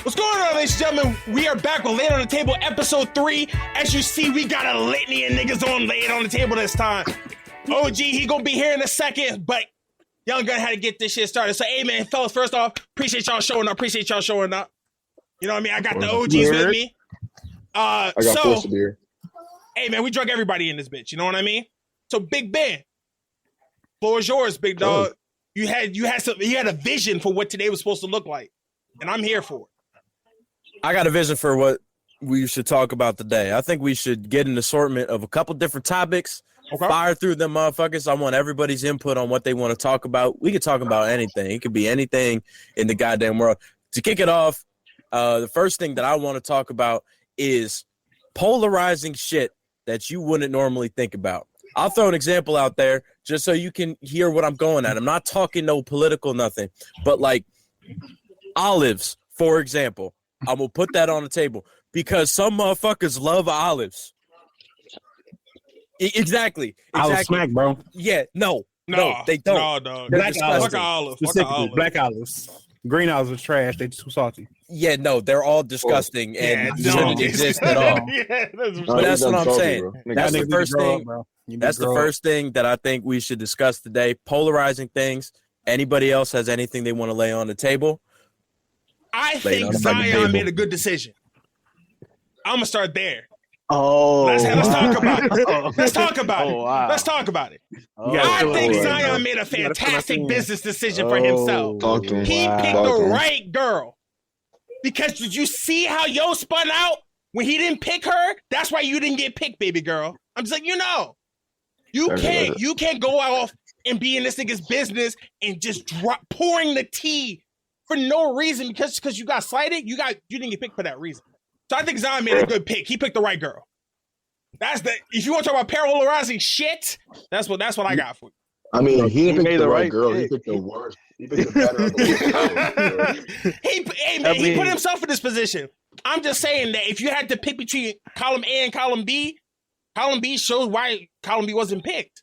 What's going on, ladies and gentlemen? We are back with Lay It on the Table, episode 3. As you see, we got a litany of niggas on Lay It on the Table this time. OG, he gonna be here in a second, but Young Gun had to get this shit started. So, hey, man, fellas, first off, appreciate y'all showing up. You know what I mean? I got the OGs with me. I got force of beer. Hey, man, we drug everybody in this bitch. You know what I mean? So, Big Ben, floor is yours, big dog. You had a vision for what today was supposed to look like, and I'm here for it. I got a vision for what we should talk about today. I think we should get an assortment of a couple different topics, fire through them motherfuckers. I want everybody's input on what they want to talk about. We could talk about anything. It could be anything in the goddamn world. To kick it off, the first thing that I want to talk about is polarizing shit that you wouldn't normally think about. I'll throw an example out there just so you can hear what I'm going at. I'm not talking no political nothing, but like olives, for example. I will put that on the table because some motherfuckers love olives. Exactly. Olive smack, bro. Yeah, no, they don't. No, dog. Black olives. Black olives. Green olives are trash. They too salty. Yeah, no, they're all disgusting and shouldn't exist at all. But that's what I'm saying. That's the first thing. That's the first thing that I think we should discuss today. Polarizing things. Anybody else has anything they want to lay on the table? I think Zion made a good decision. I'm gonna start there. Oh, let's talk about it. Let's talk about it. Wow. Let's talk about it. I think Zion made a fantastic business decision for himself. He picked the right girl. Because did you see how Yo spun out when he didn't pick her? That's why you didn't get picked, baby girl. I'm just like, you can't go off and be in this nigga's business and just pouring the tea for no reason because you got slighted. You didn't get picked for that reason. So I think Zion made a good pick. He picked the right girl. If you want to talk about polarizing shit, that's what I got for you. I mean, he didn't pick the right girl. He picked the worst. He picked the better of the worst. He put himself in this position. I'm just saying that if you had to pick between column A and column B shows why column B wasn't picked.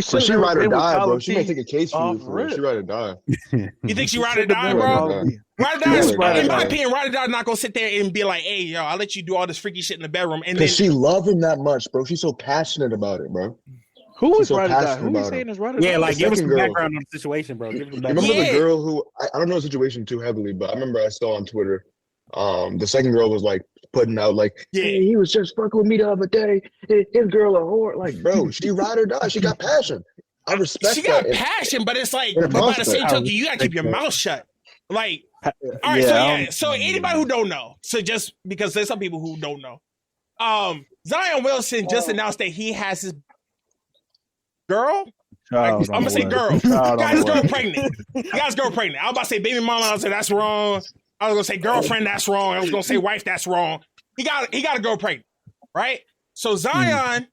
So she ride or die, bro. She may take a case for you. For she ride or die. You think she ride or die, bro? Ride or die, in my opinion, ride or die not gonna sit there and be like, "Hey, yo, I'll let you do all this freaky shit in the bedroom." And then she love him that much, bro. She's so passionate about it, bro. Who is ride or die? Who is saying is ride or die? Yeah, like give us some background on the situation, bro. Remember the girl who I don't know the situation too heavily, but I remember I saw on Twitter. The second girl was like putting out like, hey, he was just fucking with me the other day. His girl a whore. Like, bro, she ride or die. She got passion. I respect. She got passion, but it's like, but by the same token, you gotta keep your mouth shut. Like, all right, so anybody who don't know, so just because there's some people who don't know, Zion Williamson just announced that he has his girl. I'm gonna say girl. Got his girl pregnant. He got his girl pregnant. I was about to say baby mama. I was like, that's wrong. I was gonna say girlfriend, that's wrong. I was gonna say wife, that's wrong. He got a girl pregnant, right? So Zion,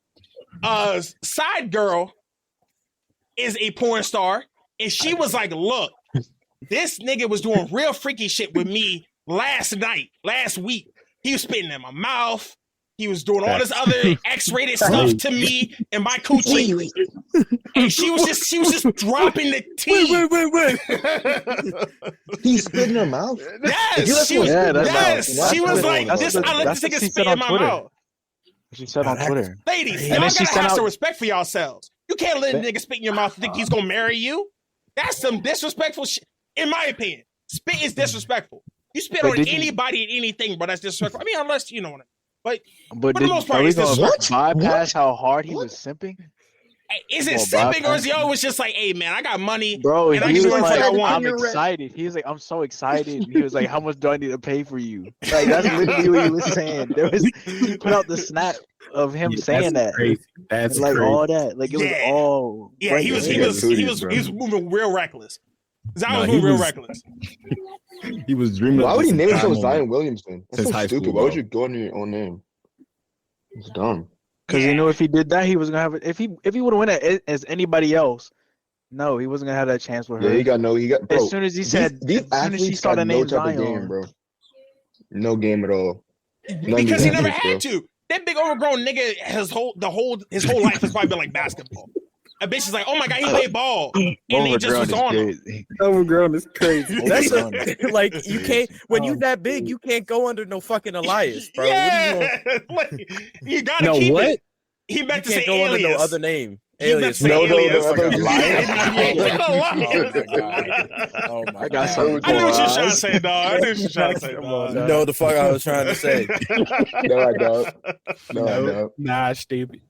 side girl, is a porn star, and she was like, "Look, this nigga was doing real freaky shit with me last week. He was spitting in my mouth. He was doing all this other X-rated stuff to me and my coochie, and she was just dropping the tea. Wait. He's spitting in her mouth. Yes, she was. Yes, she was like, "This. I let this nigga spit in my mouth." She said on Twitter, ladies, y'all gotta have some respect for yourselves. You can't let a nigga spit in your mouth and think he's gonna marry you. That's some disrespectful shit, in my opinion. Spit is disrespectful. You spit on anybody and anything, but that's disrespectful. I mean, unless you know what I mean. But for the most part, it's disrespectful. Bypass how hard he was simping? Is it simping or is he always just like, hey, man, I got money, bro, and I can do what I want? I'm excited. He was like, I'm so excited. He was like, how much do I need to pay for you? Like, that's literally what he was saying. He put out the snap of him saying that. Crazy. That's like crazy. all that. Like, it was all... Yeah, he was moving real reckless. Zion was moving real reckless. He was dreaming. Why would he name himself Zion Williamson? That's so stupid. School, why would you go under your own name? It's dumb. Because you know, if he did that, he was gonna have it. If he would have won it as anybody else, no, he wasn't gonna have that chance with her. Yeah, he got. Bro, as soon as he said, as soon as she saw the name Zion, game, bro. No game at all. Because he never had to. That big overgrown nigga, his whole life has probably been like basketball. a bitch is like, oh my god, he played ball, and he just was on him. Overgrown is crazy. That's like you can't when you that big, you can't go under no fucking Elias, bro. Yeah, you gotta keep it. He meant to say go alias. under no other name. Alias. No. Oh my I got something. I knew what you were trying to say, dog. I knew what you were trying to say, dog. You know the fuck I was trying to say. No, I don't. No, I don't. Nah, stupid.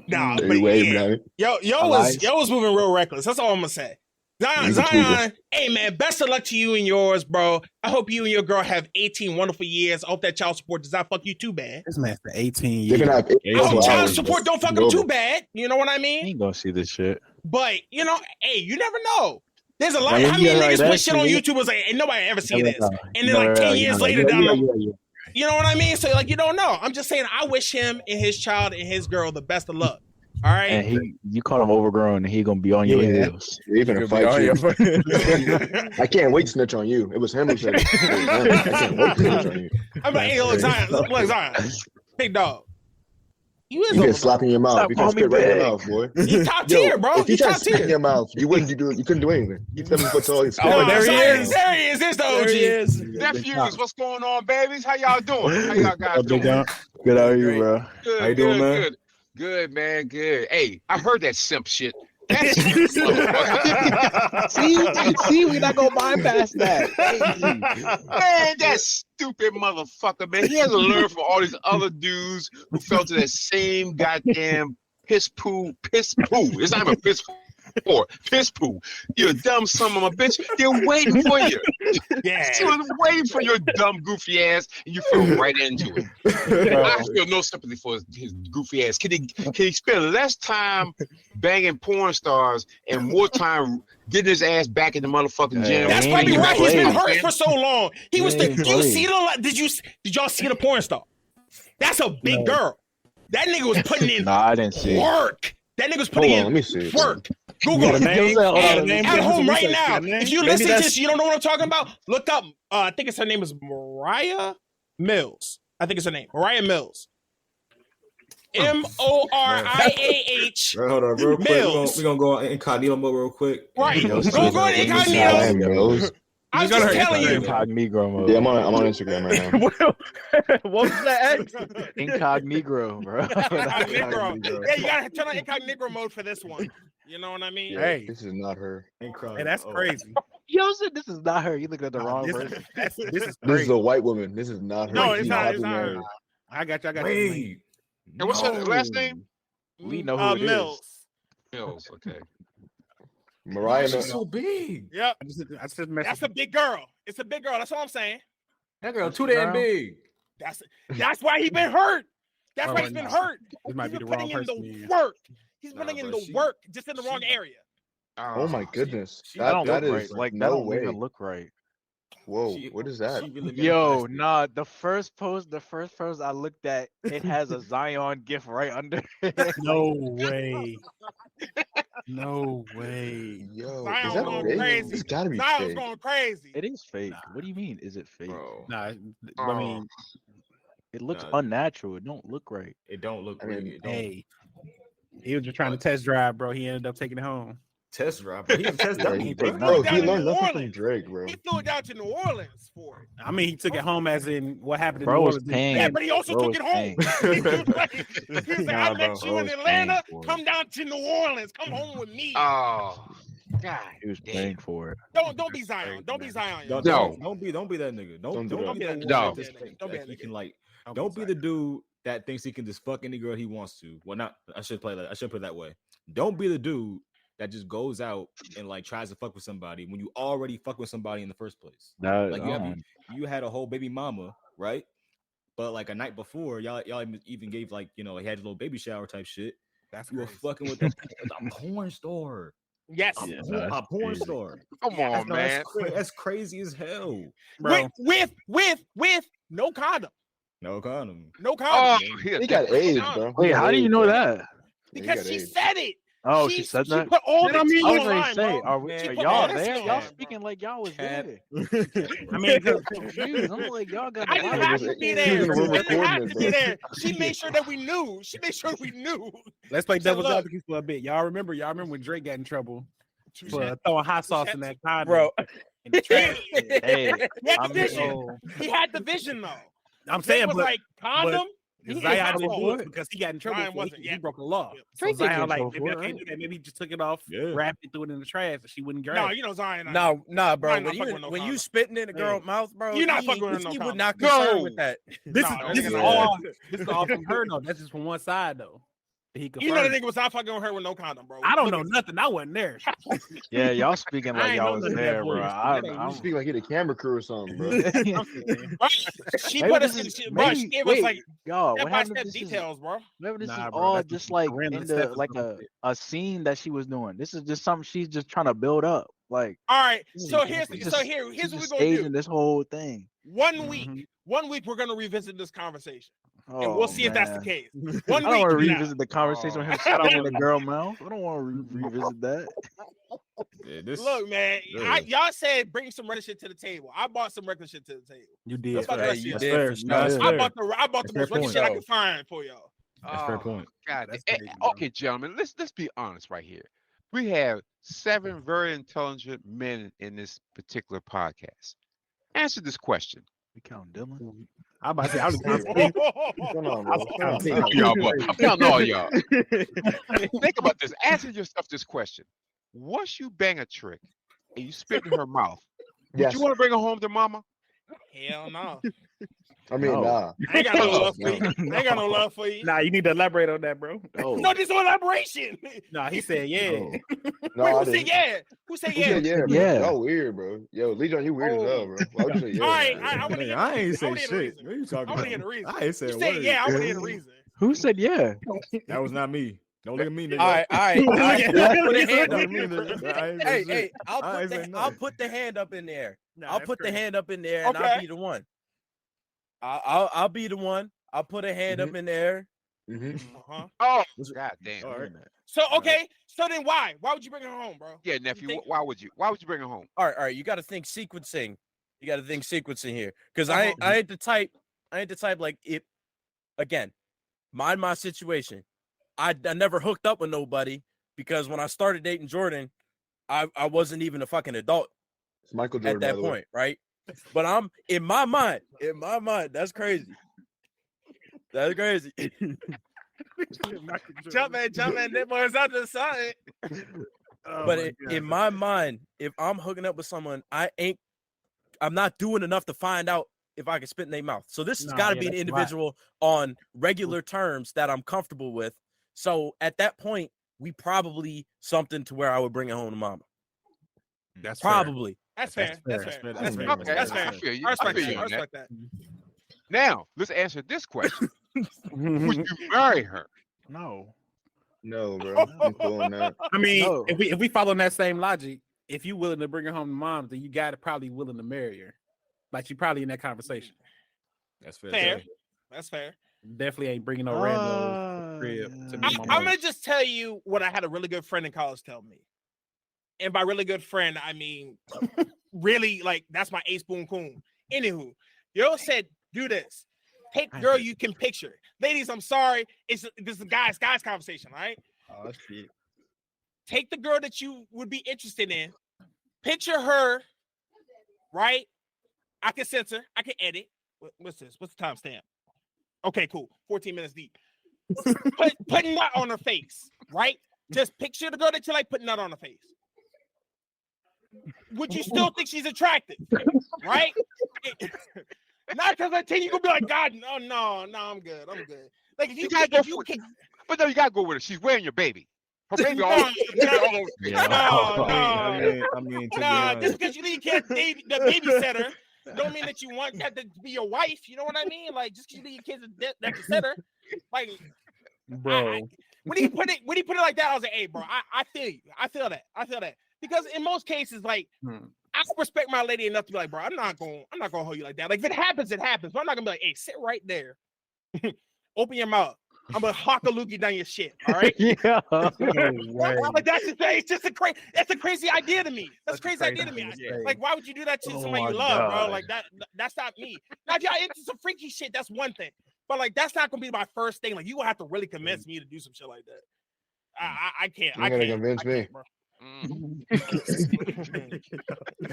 Nah, but man. yo was moving real reckless. That's all I'm gonna say. Zion, hey man, best of luck to you and yours, bro. I hope you and your girl have 18 wonderful years. I hope that child support does not fuck you too bad. This man for 18 years. I hope child support don't fuck him too bad. You know what I mean? I ain't gonna see this shit. But you know, hey, you never know. There's a lot. How many niggas put shit on YouTube was like, ain't nobody ever see this, and then like 10 years later down the. You know what I mean? So like, you don't know. I'm just saying, I wish him and his child and his girl the best of luck. All right. And you call him overgrown, and he gonna be on your heels. Even to fight you. I can't wait to snitch on you. It was him who said it. I can't wait to snitch on you. I'm like, hey, look, Zion, big dog. You can slap in your mouth. You can spit right in your mouth, boy. He top tier, bro. If you try to spit in your mouth, you couldn't do anything. He's 7 foot tall. Oh, there he is. There he is. There's the OG. Nephews, what's going on, babies? How y'all doing? How y'all guys doing? Good, how are you, bro? Good, how you doing, man? Good, man. Good. Hey, I heard that simp shit. See, we're not gonna bypass that. Man, that stupid motherfucker, man. He hasn't learned from all these other dudes who fell to that same goddamn piss poo. It's not even piss poo. You dumb son of a bitch. They're waiting for you. Yeah. She was waiting for your dumb goofy ass, and you fell right into it. I feel no sympathy for his goofy ass. Can he spend less time banging porn stars and more time getting his ass back in the motherfucking gym? That's probably why he's been hurt for so long. He was did y'all see the porn star? That's a big girl. That nigga was putting in I didn't see work. That nigga was putting in work. Google it. At home right now. If you listen to this, you don't know what I'm talking about. Look up. I think her name is Mariah Mills. I think it's her name, Mariah Mills. Moriah. Hold on, real quick. We're gonna go incognito mode real quick. Right. Go incognito. I'm just telling you. Incognito mode. Yeah, I'm on Instagram right now. What was that? Incognito, bro. Incognito. Yeah, you gotta turn on incognito mode for this one. You know what I mean? Hey, this is not her. Hey, that's crazy. Yo said this is not her. You looking at the wrong person. This is a white woman. This is not her. No, it's not. It's not her. I got you. Wait. And what's her last name? We know who it Mills. is. Mills. Okay. Mariah Mills so big. Yep. That's a big girl. It's a big girl. That's all I'm saying. That girl too damn big. That's why he been hurt. That's why he's been hurt. This might be the wrong person. Work. He's putting in the work, just in the wrong area. Oh my goodness. That is right. Like that don't even look right. Whoa, what is that? Yo, nah, the first post I looked at, it has a Zion gif right under it. No way. No way. Yo, Zion's is that going fake? crazy. It's gotta be Zion's fake. going crazy. It is fake. What do you mean? Is it fake? Bro. Nah, I mean, it looks unnatural. It don't look right. It don't look right. Hey, he was just trying to test drive, bro. He ended up taking it home. Test drive, bro. He didn't test drive. Bro, he learned nothing from Drake, bro. He flew it down to New Orleans for it. I mean, he took it home as in what happened in Bro New was Orleans. paying. Yeah, but he also took it home. He was like, I met you in Atlanta. Come down to New Orleans. Come home with me. Oh, God. He was paying for it. Don't be Zion. Don't be Zion. Don't be that nigga. Don't be that nigga. No. He can don't be the dude that thinks he can just fuck any girl he wants to. Well, not. I should put it that way. Don't be the dude that just goes out and like tries to fuck with somebody when you already fuck with somebody in the first place. Like you had a whole baby mama, right? But like a night before, y'all even gave like he had a little baby shower type shit. That's you were fucking with a porn star. Yes, a porn star. Come on, man. That's crazy as hell, bro. With no condom. No condom. No condom. He got AIDS, bro. Wait, how do you know that? Because she said it. Oh, she said that. She put all the I mean, tea I was on gonna line, say, bro. are put y'all all the there? tea on Y'all line, speaking like y'all was Cat. there. I mean, Confused. I'm like, y'all got I a didn't lot have of to be She was there. in the room I didn't recording have it, to bro. be there. She made sure that we knew. She made sure we knew. let's play She said, devil's "Look, advocate for a bit. Y'all remember when Drake got in trouble touche, for throwing hot sauce touche. in that condom Bro. in the trash? Hey, He had the I'm vision. so He had the vision, though. I'm Drake saying, was but like condom. He Zion didn't have didn't to. do it because he got in trouble. Zion For wasn't, he yeah. broke the law. Yeah. So Drake didn't get Zion in like, trouble maybe I for it, can't right? do that. Maybe he just took it off, Yeah. wrapped it, threw it in the trash, and she wouldn't grab No, it. you know Zion. No, bro. Zion not When fucking you with no when you condom. spitting in a girl's mouth, bro, You're not he fucking with no would condom. not concern No. with that. This No, is no. all from her though. That's just from one side though. He You know the confirmed. nigga was not fucking with her with no condom, bro. I don't Look know at- nothing. I wasn't there. Yeah, y'all speaking I like ain't y'all know was none of that there, bro. bullshit. You speak like he the camera crew or something, bro. She Maybe put us this in. is Bro, she maybe gave us like y'all. step What by happened? step This is details, bro. maybe this is Nah, bro, all that's just like random in stuff the is like something. a scene that she was doing. This is just something she's just trying to build up. Like All right. So here's she's here's just what we're gonna staging do. this whole thing. 1 week. Mhm. 1 week we're gonna revisit this conversation, and Oh, we'll see if that's the man. case. I 1 don't week want to from now. revisit the conversation with him spitting in the girl mouth. I don't want to revisit that. Yeah, this, Look, man, yeah. y'all said bring some regular shit to the table. I bought some regular shit to the table. You What did. about the Hey, rest of you y'all? did fair. for sure. Nah, that's Yeah. I fair. bought the That's most fair regular point. shit I could find for y'all. That's a fair point. God, That's crazy, bro. okay, gentlemen, let's be honest right here. We have 7 very intelligent men in this particular podcast. Answer this question. We count Dylan. I'm about to say, I was What's counting. going on, bro? I'm Nah, Y'all, but I'm counting all y'all. Think about this. Answer yourself this question. Once you bang a trick and you spit in her mouth, would Yes. you want to bring her home to mama? Hell no. I mean, No. nah. I ain't got no No, love for you. I ain't got no love for you. Nah, you need to elaborate on that, bro. No. No, this is elaboration. Nah, he said, yeah. No, Wait, I who said didn't. yeah? Who said Who yeah? said yeah, bro? Yeah. Y'all weird, bro. Yo, Lee John, you weird as hell, bro. Why would you say yeah? All right, bro? I want to Nigga, hear. I ain't I say want to hear the shit. reason. What are you talking I about? want to hear the reason. I ain't say You a said word. yeah. I want to hear the reason. Who said yeah? That was not me. Don't look at me, nigga. All right. I'll put a hand Don't up. look at me, nigga. I ain't say Hey, shit. hey, I ain't say I'll nothing. put the hand up in there. Nah, I'll that's put the crazy. hand up in there, and Okay. I'll be the one. I'll be the one. I'll put a hand up in there. Mm-hmm. Uh-huh. Oh, god damn. All right. So okay. So then why? Why would you bring her home, bro? Yeah, You nephew. think- Why would you bring her home? All right. You got to think sequencing. You got to think sequencing here, because I ain't the type. I ain't the type like it. Again, mind my situation. I never hooked up with nobody because when I started dating Jordan, I wasn't even a fucking adult It's Michael Jordan, at that by the way. point, right? But I'm in my mind. That's crazy. That's crazy. Jump man, that boy's out the side. But in my mind, if I'm hooking up with someone, I'm not doing enough to find out if I can spit in their mouth. So this has got to be an individual on regular terms that I'm comfortable with. So at that point, we probably something to where I would bring it home to mama. That's Probably. That's fair. That's fair. That's fair. Okay, That's I fair. feel you. I I respect feel that. you I on that. respect that. Now, let's answer this question. Would you marry her? No. No, bro. I'm cool on that. I mean, No. if we follow that same logic, if you willing to bring her home to mom, then you got to probably willing to marry her. Like you probably in that conversation. That's fair. Fair. That's fair. Definitely ain't bringing no rando crib to me. I'm gonna just tell you what I had a really good friend in college tell me, and by really good friend I mean really like that's my ace boom coon. Anywho, yo said do this. Take girl you can picture. Ladies, I'm sorry, this is a guys conversation, right? Oh shit. Take the girl that you would be interested in. Picture her, right? I can censor. I can edit. What's this? What's the timestamp? Okay, cool. 14 minutes deep. Put nut on her face, right? Just picture the girl that you like, put nut on her face. Would you still think she's attractive, right? Not because I think you gonna be like, God, no, I'm good. Like if you gotta go for it. But no, you gotta go with her. She's wearing your baby. Her baby all over. I mean, to be honest, just because you think you can't the babysitter, don't mean that you want that to be your wife. You know what I mean? Like just because you think your kid's that to sitter, like, bro. When he put it like that, I was like, hey, bro, I feel you. I feel that because in most cases, like. I respect my lady enough to be like, bro, I'm not gonna hold you like that. Like if it happens, it happens. But I'm not gonna be like, hey, sit right there, open your mouth. I'm gonna hawk a loogie down your shit. All right. Yeah. Like it's just that's a crazy idea to me. That's a crazy idea to me. Like, why would you do that to somebody you love, bro? Like that's not me. Now, if y'all into some freaky shit, that's one thing. But like, that's not gonna be my first thing. Like, you gonna have to really convince me to do some shit like that. I can't. You're gonna convince me, bro.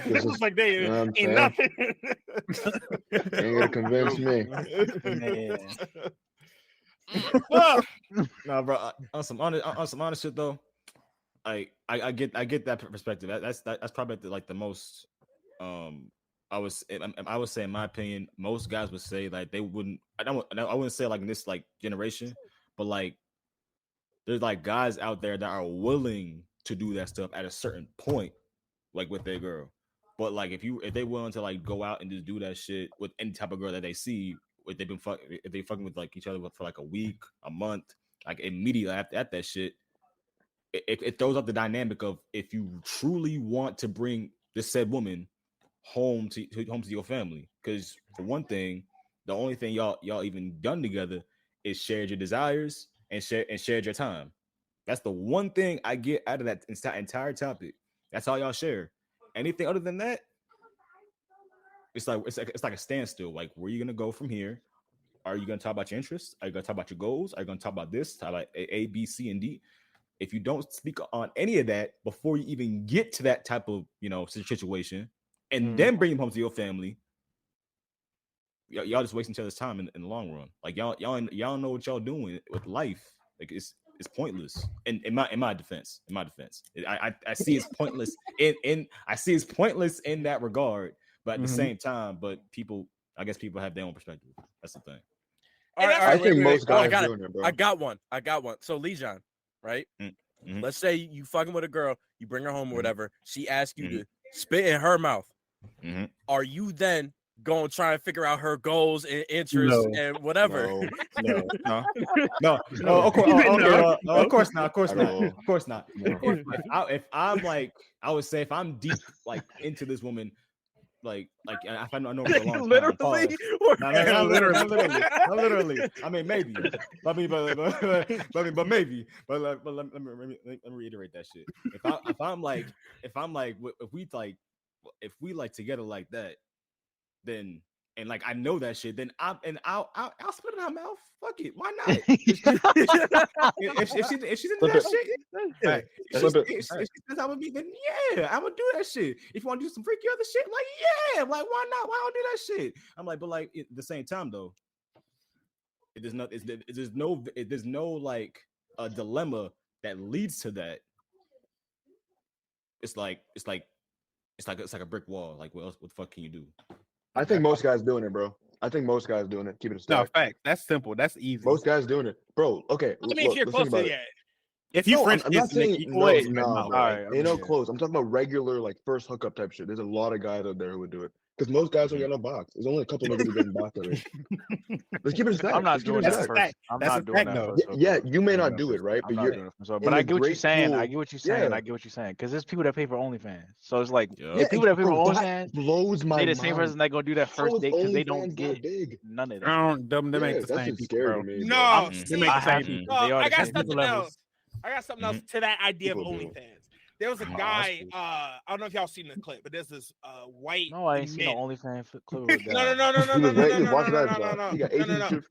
This is like they ain't nothing. Ain't gonna convince me. No, bro. On some honest shit though, I get that perspective. That's probably the most. I would say, in my opinion, most guys would say like they wouldn't. I wouldn't say like in this like generation, but like there's like guys out there that are willing to do that stuff at a certain point, like with their girl. But like if they willing to like go out and just do that shit with any type of girl that they see, if they fucking with like each other for like a week, a month, like immediately at that shit, it throws up the dynamic of if you truly want to bring this said woman home to your family. Because for one thing, the only thing y'all even done together is shared your desires and shared your time. That's the one thing I get out of that entire topic. That's all y'all share. Anything other than that, it's like a standstill. Like, where are you gonna go from here? Are you gonna talk about your interests? Are you gonna talk about your goals? Are you gonna talk about this? Talk about A, B, C, and D? If you don't speak on any of that before you even get to that type of situation, and then bring them home to your family, y'all just wasting each other's time in the long run. Like y'all know what y'all doing with life. Like it's pointless. In my defense, I see it's pointless I see it's pointless in that regard. But at the same time, I guess people have their own perspective. That's the thing. All right, I think most guys doing it, bro. I got one. So Lejon, right? Mm-hmm. Let's say you fucking with a girl, you bring her home or whatever. She asks you to spit in her mouth. Mm-hmm. Are you then going to try and figure out her goals and interests and whatever? No. Of course not. If I'm like, I would say if I'm deep like into this woman, like if I know for a long literally, time, literally. I mean, maybe. But maybe. But let me reiterate that shit. If we like together like that, then and like I know that shit, then I'll spit in her mouth. Fuck it, why not? if she's into that shit, if she's out with me, then yeah, I'm gonna do that shit. If you want to do some freaky other shit, like yeah, like why not? Why don't do that shit? I'm like, but like at the same time though, there's no like a dilemma that leads to that. It's like a brick wall. Like what the fuck can you do? I think most guys doing it, bro. Keep it a stack. No, fact. That's simple. That's easy. Most guys doing it, bro. Okay. I mean, if you're close to it. If you I'm not saying no, close. I'm talking about regular, like first hookup type shit. There's a lot of guys out there who would do it. Because most guys don't get no box. There's only a couple niggas who get box already. Let's keep it a stack. I'm not doing that first. I'm not doing that. Yeah, you may not do it, right? But I get what you're saying. I get what you're saying. Because there's people that pay for OnlyFans. So it's like if people that pay for OnlyFans blows my mind. They're the same person that gonna do that first date because they don't get none of that. They make the same people, bro. No, they make the same people. I got something else. To that idea of OnlyFans. There was a guy, I don't know if y'all seen the clip, but there's this white. No, I ain't seen the OnlyFans clip. No.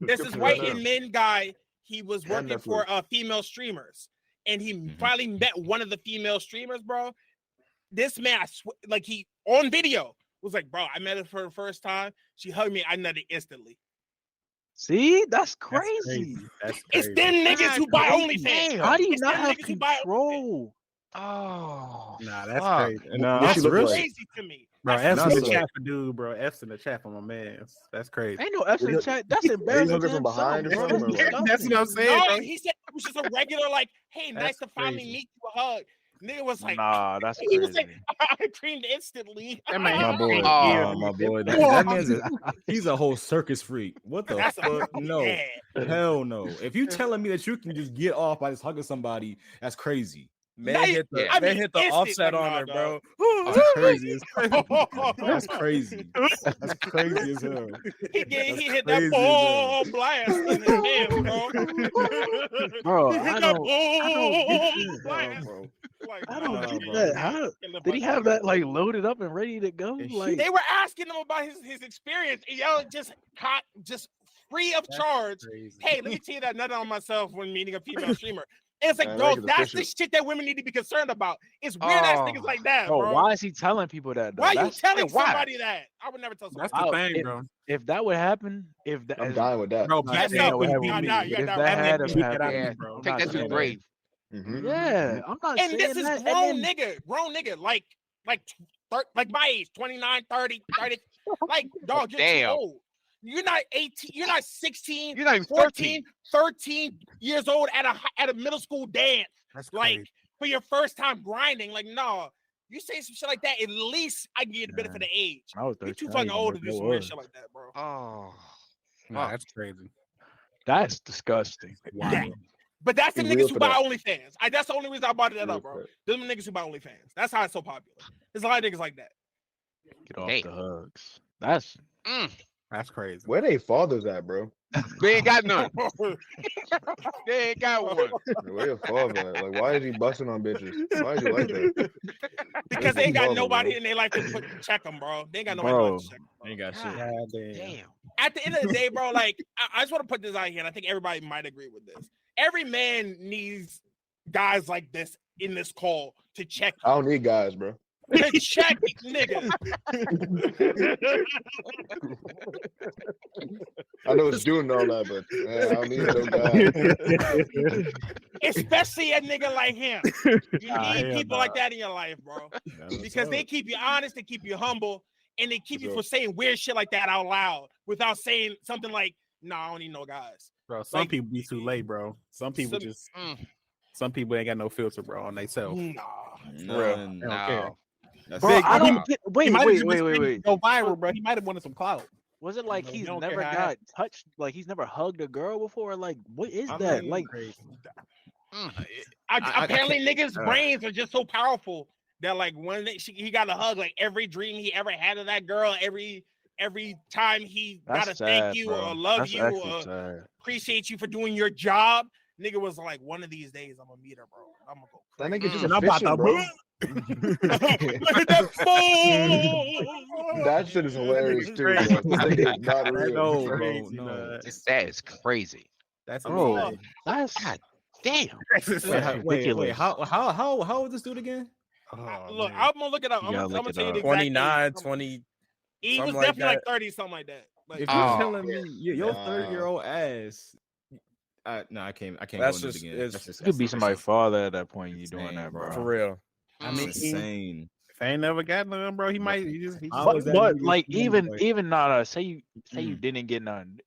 There's this white and men guy. He was working for female streamers, and he finally met one of the female streamers, bro. This man, like he on video was like, bro, I met her for the first time. She hugged me. I nutted instantly. See, that's crazy. It's them niggas who buy OnlyFans. How do you not have control? Oh, nah, that's crazy. No, that's crazy to me. Bro, F's in the chat for dude, bro. F's in the chat for my man. That's crazy. Ain't no F's in the chat. That's embarrassing. From behind or something. That's what I'm saying. No, he said it was just a regular, like, hey, nice to finally meet you, a hug. Nigga was like, nah, that's crazy. He was like, I creamed instantly. My boy. That man's he's a whole circus freak. What the fuck? No. Hell no. If you telling me that you can just get off by just hugging somebody, that's crazy. Man hit the offset on her, bro. That's crazy. That's crazy. That's crazy as hell. He hit that ball blast in his hands, bro. Bro, He hit that ball blast. bro. Like, I don't get bro. that. How did he have that like loaded up and ready to go? Like they were asking him about his experience, and y'all just free of charge. Crazy. Hey, let me tell you that nut on myself when meeting a female streamer. It's like, bro, that's the shit that women need to be concerned about. It's weird ass niggas like that, bro. Why is he telling people that? Though? Why are you telling somebody that? I would never tell somebody. That's the thing, bro. If that would happen, I'm dying with that. Bro, Batman wouldn't be nah, me. you if got that had that happened, bro. Take that to the grave. Mm-hmm. Yeah, I'm not and saying this is that. grown nigga, like my age, 29, 30. Like, dog, you're too old. You're not 18, you're not 16, You're not even 14, 13 years old at a middle school dance. That's like crazy. for your first time grinding. Like, no, you say some shit like that, at least I can get a benefit of age. I was You're too 13, fucking I old to didn't do know some what weird it shit like that, bro. Oh, Nah, that's crazy. That's disgusting. Yeah. But that's the Be niggas real who for buy that. OnlyFans. That's the only reason I brought that Real up, bro. for Them niggas who buy OnlyFans. That's how it's so popular. There's a lot of niggas like that. Get off Damn. the hugs. That's That's crazy. Where they fathers at, bro? they ain't got none. They ain't got one. Where your father at? Like, why is he busting on bitches? Why is he like that? Because they ain't got Father, nobody bro. in their life to check them, bro. They ain't got nobody to check them. Ain't got shit. Damn. At the end of the day, bro, like, I just want to put this out here, and I think everybody might agree with this. Every man needs guys like this in this call to check. I don't need guys, bro. To check niggas. I know it's doing all that, but I don't need no guy. Especially a nigga like him. You need people like that in your life, bro. Because they keep you honest, they keep you humble, and they keep you from saying weird shit like that out loud without saying something like, "No, I don't need no guys." Bro, some people be too late, bro. Some people some people ain't got no filter, bro, on themselves. No. bro. I don't get. Wait. Go viral, bro. He might have wanted some clout. Was it like No, he's you don't never care how got touched? Like he's never hugged a girl before? Like what is that? Like apparently niggas' brains are just so powerful that like when he got a hug, like every dream he ever had of that girl, every time he gotta thank you or love you or appreciate you for doing your job, nigga was like, one of these days I'm gonna meet her, bro. I'm gonna go. That nigga just I'm about to bro. Look at that fool! That shit is hilarious too. Bro. That nigga is not real. No, Crazy, bro, man. That is crazy. That's that's God damn. Wait, how old is this dude again? Look, I'm gonna look it up. I'm gonna tell you the exact 29, age. 20. He was something like definitely like that. 30, something like that. Like, If you're telling me your 30-year-old ass, no, I can't. That's go into just- it again. it's- That's just, you could be somebody's father at that point. You doing insane, that, bro. For real. I mean, insane. if I ain't never got none, bro, he might. But like even not say you didn't get none.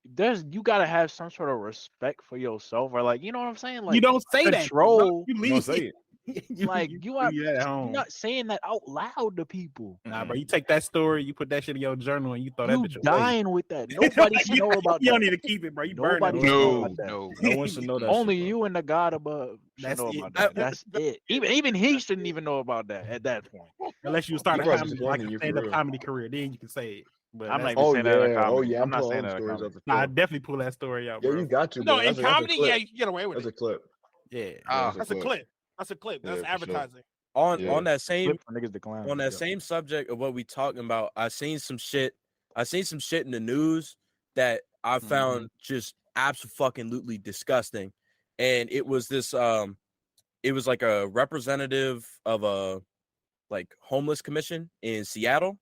You gotta have some sort of respect for yourself, or like you know what I'm saying. Like you don't say control. that. You You don't say it. Like you are at home. not saying that out loud to people. Nah, bro. You take that story, you put that shit in your journal, and you throw that You bitch away. dying with that. Nobody should know about You don't that. need to keep it, bro. You burn Nobody it. should know No, about that. no. No one should know that. Only shit, bro. you and the God above should That's know it. about that. That's it. Even he shouldn't even know about that at that point. Unless you start a He probably comedy, just like wanted a you for stand-up real. comedy career, then you can say it. But I'm not that's- even saying that in a yeah. comedy. Yeah, I'm not pulling saying them that in a stories comedy. up. Nah, I definitely pull that story out, Yeah, bro. you got to. no, Bro. in That's a comedy, clip. yeah, you get away with That's a it. clip. Yeah. That's a clip. That's a clip. Yeah, That's for sure. advertising. On that same Flip for niggas to clown. on that same subject of what we talking about, I seen some shit in the news that I found just absolutely disgusting. And it was this it was like a representative of a like homeless commission in Seattle.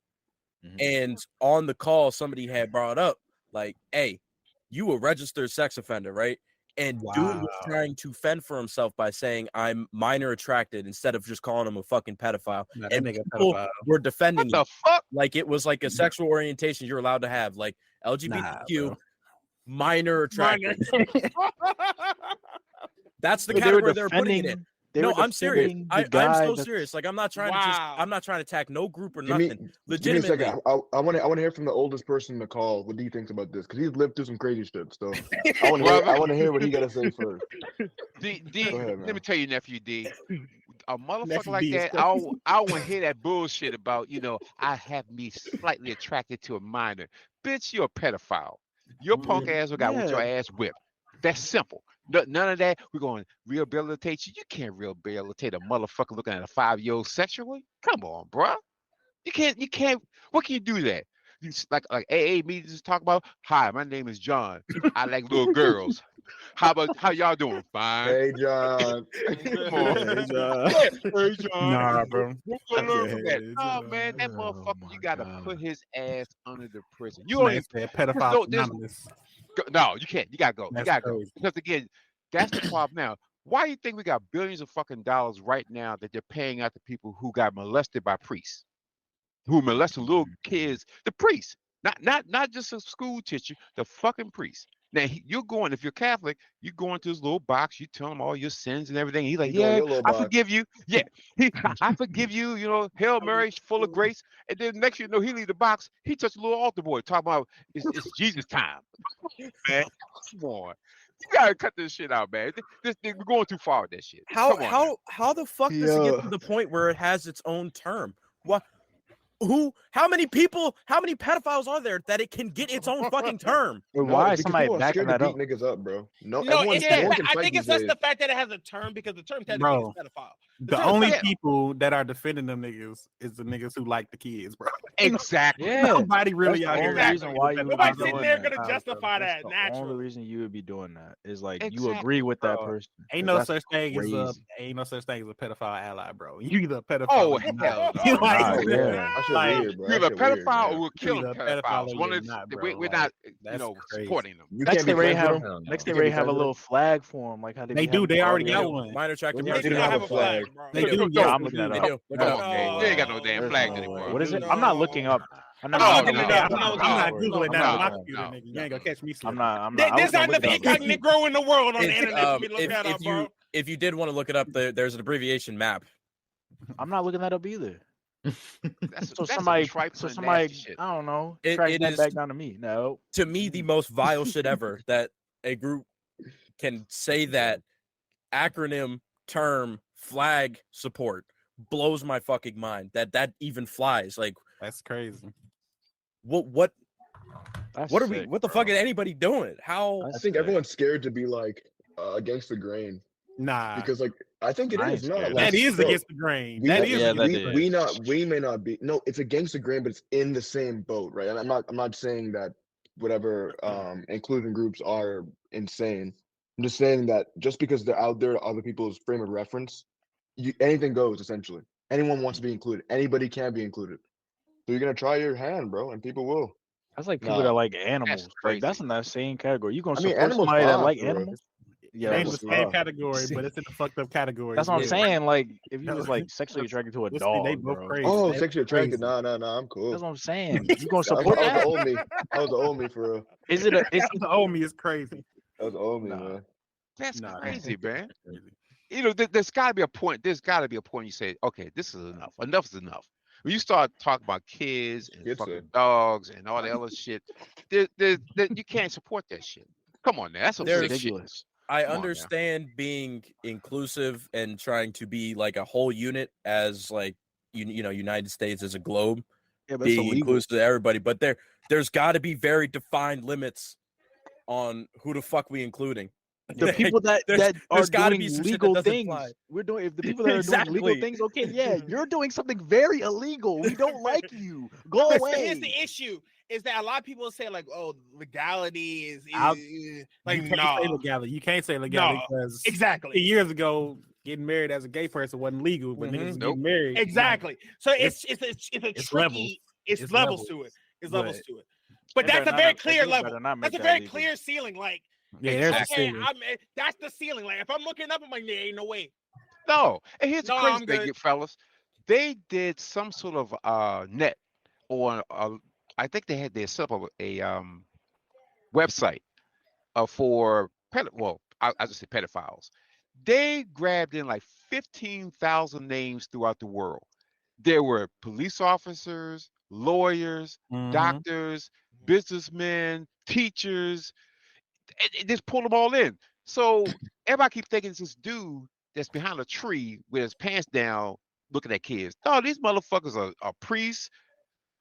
And on the call, somebody had brought up like, hey, you a registered sex offender, right? And dude was trying to fend for himself by saying I'm minor attracted instead of just calling him a fucking pedophile. Nah, that And nigga people pedophile. were defending What him the fuck? like it was like a sexual orientation you're allowed to have, like LGBTQ, bro. minor attracted. That's the But category they're putting it in. No, I'm serious. defending I'm the guy so that's- serious. Like I'm not trying Wow. I'm not trying to attack no group or Give me, nothing. give me a Legitimately. second. I want to hear from the oldest person in the call. What do you think about this? Because he's lived through some crazy shit. So I want to hear what he got to say first. D, Go ahead, let man. me tell you, nephew D. a motherfucker Nephew like B is that, crazy. I don't want to hear that bullshit about, I have me slightly attracted to a minor. Bitch, you're a pedophile. Your punk ass got with your ass whipped. That's simple. None of that. We're going to rehabilitate you. You can't rehabilitate a motherfucker looking at a 5-year-old sexually. Come on, bruh. You can't. What can you do that? Like AA meetings talk about. Hi, my name is John. I like little girls. How y'all doing? Fine. Hey, John. Come on. Hey, Hey, John. Nah, bro. What's gonna learn from that? Hey, Oh man, that Oh, motherfucker, my you gotta God. put his ass under the prison. You don't Man even said pedophile there's anonymous. no, you can't. You gotta go. You That's gotta go. crazy. Because again, that's the problem now. Why do you think we got billions of fucking dollars right now that they're paying out to people who got molested by priests, who molested little kids? The priests, not just a school teacher, the fucking priest. Now you're going, if you're Catholic, you go into this little box, you tell him all your sins and everything. He's like, You go in yeah, your little I box. forgive you. Yeah, I forgive you. Hail Mary, full of grace. And then next you know, he leave the box. He touched a little altar boy, talking about it's Jesus time. Man, come on. You gotta cut this shit out, man. We're going too far with that shit. Come on How the fuck does it get to the point where it has its own term? What? How many pedophiles are there that it can get its own fucking term? Why is because somebody people are backing scared to that beat up? niggas up, bro. No, No, everyone, it's everyone just, can I fight think these it's just days. the fact that it has a term because the term technically Bro. is pedophile. The term only pedophile. people that are defending them niggas is the niggas who like the kids, bro. Exactly. Yeah. Nobody really That's out the here. only reason why you would be Nobody's doing sitting there that. gonna justify That's that the naturally. only reason you would be doing that is like you Exactly. agree with that Bro, person. Ain't 'Cause no that's such thing as a pedophile ally, bro. You either a pedophile. Oh or you're hell not. no. Like, Nah, Oh, yeah. yeah. That shit Like, weird, bro. You're That a shit weird, pedophile man. or we're killing either a pedophile pedophiles. or One you're is not, bro. we're Like, not, that's crazy. supporting them. You Next can't they be already friends with have them. next You they can't already be have a friends with little flag for them, like how They be do. having They already got parties. one. Minor attractive them. They They do don't not have have a a flag, flag. bro. They No, do. no, Yes, I'm they looking do. that They up. do. Look it up. Okay, you ain't got no damn There's flags no way. anymore. What is it? No. I'm not looking up. I'm I'm not not looking looking up. it up. I'm No, not I'm not looking googling up. that on my no, computer, no, nigga. You no. ain't gonna catch me I'm slipping. not. I'm not. I There's was gonna not look the it up. peacock Negro in the world on the It's, internet for me to look that up, if bro. you did want to look it up, there's an abbreviation map. I'm not looking that up either. That's So some somebody, trifling and nasty shit. I don't know, It- track it that is- back down to me. No, To me, the most vile shit ever that a group can say that acronym term flag support blows my fucking mind that even flies. Like, That's crazy. what that's are sick, what the bro. fuck is anybody doing? How? That's I think sick. everyone's scared to be like against the grain Nah, because like I think it I is ain't not. scared. Like, that is bro, against the grain. we, That we, is Yeah, against that the we, grain. we may not be. No, it's against the grain, but it's in the same boat, right? And I'm not saying that whatever inclusion groups are insane. I'm just saying that just because they're out there, other people's frame of reference, anything goes essentially. Anyone wants to be included. Anybody can be included. So you're gonna try your hand, bro, and people will. That's like people Nah. that like animals. Like that's crazy. in that same category. You gonna I mean, support animals somebody that fine, like for real. animals? Yeah, Yeah, in the that's same rough. category, but it's in the fucked up category. that's what I'm Yeah. saying. Like if you No. was like sexually attracted to a Let's see, they dog, both bro. crazy. Oh, They sexually crazy. attracted? Nah, I'm cool. That's what I'm saying. You gonna That was support the that? old me. That was the old me for real. Is it a? It's The old me is crazy. That was the old me, Nah. man. That's Nah, crazy, man. crazy. There's got to be a point. There's got to be a point you say, okay, this is enough. Enough is enough. When you start talking about kids and Kids fucking say. dogs and all the other shit, you can't support that shit. Come on, now. That's some It's sick shit. ridiculous. I Come on now. understand being inclusive and trying to be like a whole unit as like you know United States as a globe, Yeah, but it's being illegal. inclusive to everybody, but there's got to be very defined limits on who the fuck we including. The people that there's are gotta doing be some shit that legal doesn't things. fly. We're doing if the people that are doing legal Exactly. things, okay, yeah, you're doing something very illegal. We don't like you. Go But away. here's the issue: is that a lot of people say like, "Oh, legality is I'll- like you can't no, say legality. You can't say legality because exactly, years ago, getting married as a gay person wasn't legal, but niggas was Nope. getting married. exactly." So it's a it's tricky. levels. It's It's levels levels. to it. It's But- levels to it. But They that's a better very not- clear they level. better not make That's a that very legal. clear ceiling. Like, Yeah, there's a okay, ceiling. that's the ceiling. Like, if I'm looking up, I'm like, there ain't no way. No. And here's the No, crazy I'm thing, good. you fellas. They did some sort of net or I think they set up a website for I just say pedophiles. They grabbed in like 15,000 names throughout the world. There were police officers, lawyers, Mhm. doctors, businessmen, teachers. It just pulled them all in. So everybody keeps thinking it's this dude that's behind a tree with his pants down, looking at kids. No, these motherfuckers are priests,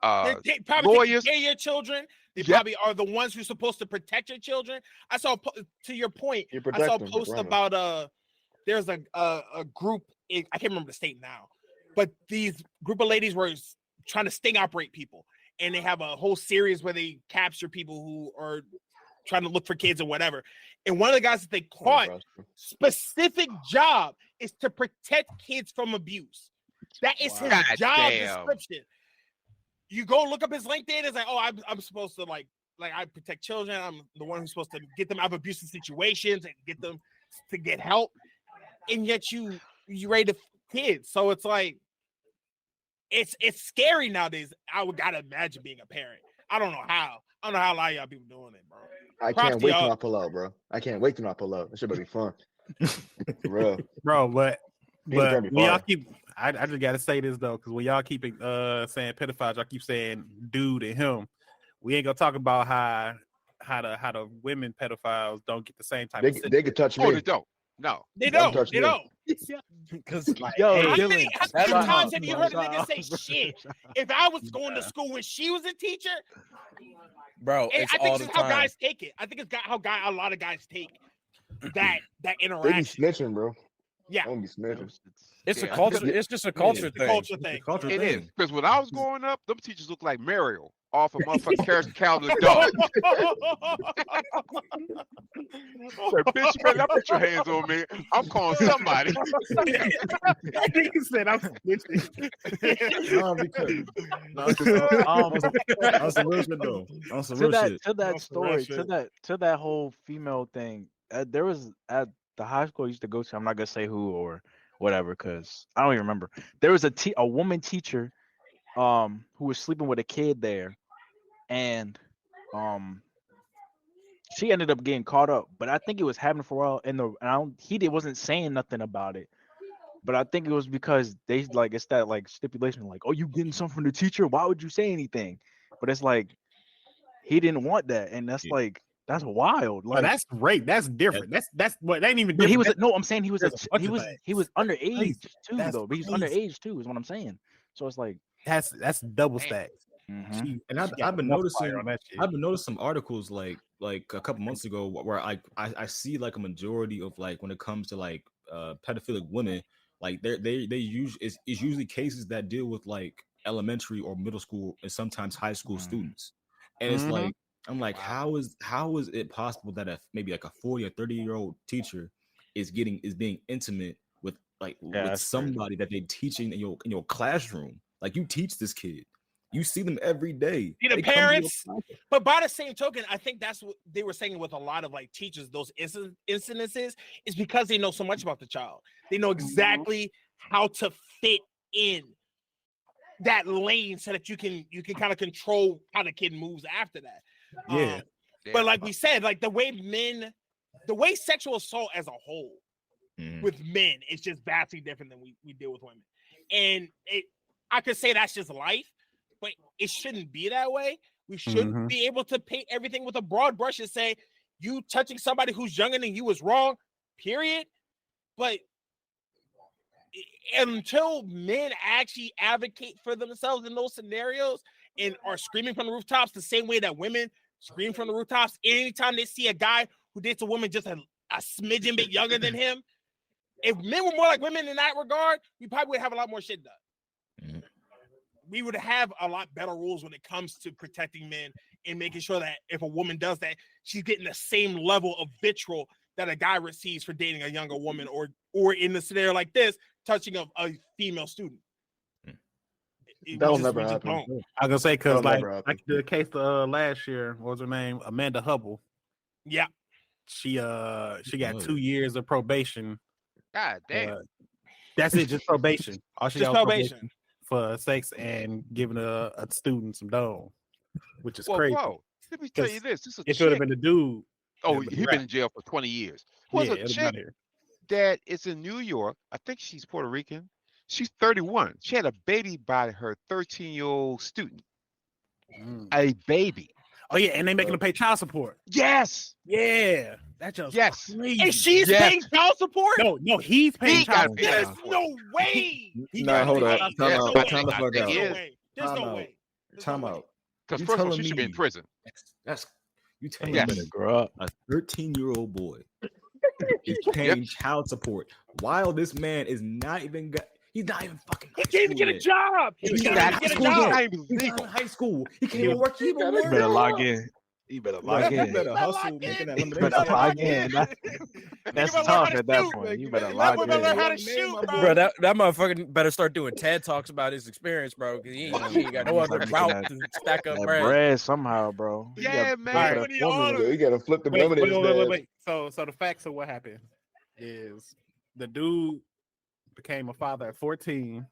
they probably lawyers. take care of your children. They Yep. probably are the ones who's supposed to protect your children. I saw, to your point, I saw a post about there's a group I can't remember the state now, but these group of ladies were trying to sting operate people, and they have a whole series where they capture people who are trying to look for kids or whatever. And one of the guys that they caught, specific job is to protect kids from abuse. That is his job description. You go look up his LinkedIn. It's like, oh, I'm supposed to like I protect children. I'm the one who's supposed to get them out of abusive situations and get them to get help. And yet you raise the kids. So it's like it's scary nowadays. I would gotta imagine being a parent. I don't know how a lot of y'all people doing it, bro. I can't wait till I pull out, bro. I can't wait till I pull out. It should be fun. For real. Bro, but when y'all keep I just gotta say this though, because when y'all keep saying pedophiles, y'all keep saying dude and him. We ain't gonna talk about how the women pedophiles don't get the same type of they could touch me. Oh, they don't. No. They don't. Because how many times have you heard a nigga say shit? If I was going to school when she was a teacher, bro, I think it's how guys take it. I think it's how a lot of guys take that interaction. They be snitching, bro. Yeah, don't be snitching. It's a culture. It's just a culture thing. Culture thing. It is, because when I was growing up, them teachers looked like Mario off a motherfucking character calendar dog. Bitch, you better not put your hands on me. I'm calling somebody. He said I'm snitching. To that whole female thing, there was at the high school I used to go to. I'm not gonna say who or whatever because I don't even remember. There was a woman teacher, who was sleeping with a kid there, and she ended up getting caught up. But I think it was happening for a while, he wasn't saying nothing about it. But I think it was because they it's that stipulation oh, you getting something from the teacher? Why would you say anything? But it's he didn't want that, and that's that's wild. That's rape. That's different. That's what that ain't even. But I'm saying he was underage too, though. But he's underage too, is what I'm saying. So it's that's double stacks. Mm-hmm. And I've been noticing some articles like a couple months ago where I see a majority of when it comes to pedophilic women, they usually it's usually cases that deal with elementary or middle school and sometimes high school students, and it's I'm how is it possible that maybe a 40 or 30-year-old teacher is being intimate with with somebody that they're teaching in your classroom? You teach this kid, you see them every day. See the parents, but by the same token, I think that's what they were saying with a lot of teachers. Those incidences is because they know so much about the child. They know exactly how to fit in that lane so that you can kind of control how the kid moves after that. Yeah. But like we said, the way sexual assault as a whole with men is just vastly different than we deal with women. And I could say that's just life, but it shouldn't be that way. We shouldn't be able to paint everything with a broad brush and say you touching somebody who's younger than you is wrong, period. But until men actually advocate for themselves in those scenarios and are screaming from the rooftops the same way that women scream from the rooftops anytime they see a guy who dates a woman just a smidgen bit younger than him, if men were more like women in that regard, we probably would have a lot more shit done. We would have a lot better rules when it comes to protecting men and making sure that if a woman does that, she's getting the same level of vitriol that a guy receives for dating a younger woman or in a scenario like this, touching a female student. That'll never happen. I was gonna say because like the case last year, what was her name? Amanda Hubble. Yeah, she got 2 years of probation. God damn. That's it, just probation. All she just got probation for sex and giving a student some dome, which is crazy. Whoa. Let me tell you this. It should have been a dude. Oh, he's been in jail for 20 years. Was a chick that is in New York. I think she's Puerto Rican. She's 31. She had a baby by her 13-year-old student. A baby. Oh yeah, and they making them pay child support. Yes. Yeah, that's just crazy. And she's paying child support. No, he's paying child support. There's no way. No, hold up. Time the fuck out. There's no way. Time out. Because first of all, she should be in prison. That's you telling Yes. me a 13-year-old boy is paying child support while this man is not even he's not even fucking. He can't even get a job. He's not in high school. He can't even work. You better log in. You better log in. You better hustle, making that You better log in. That's tough at that point. You better log in. Learn how to shoot, bro. That motherfucker better start doing TED Talks about his experience, bro. Because he ain't got no other route to stack up bread somehow, bro. Yeah, man. You gotta flip the wait. So the facts of what happened is the dude became a father at 14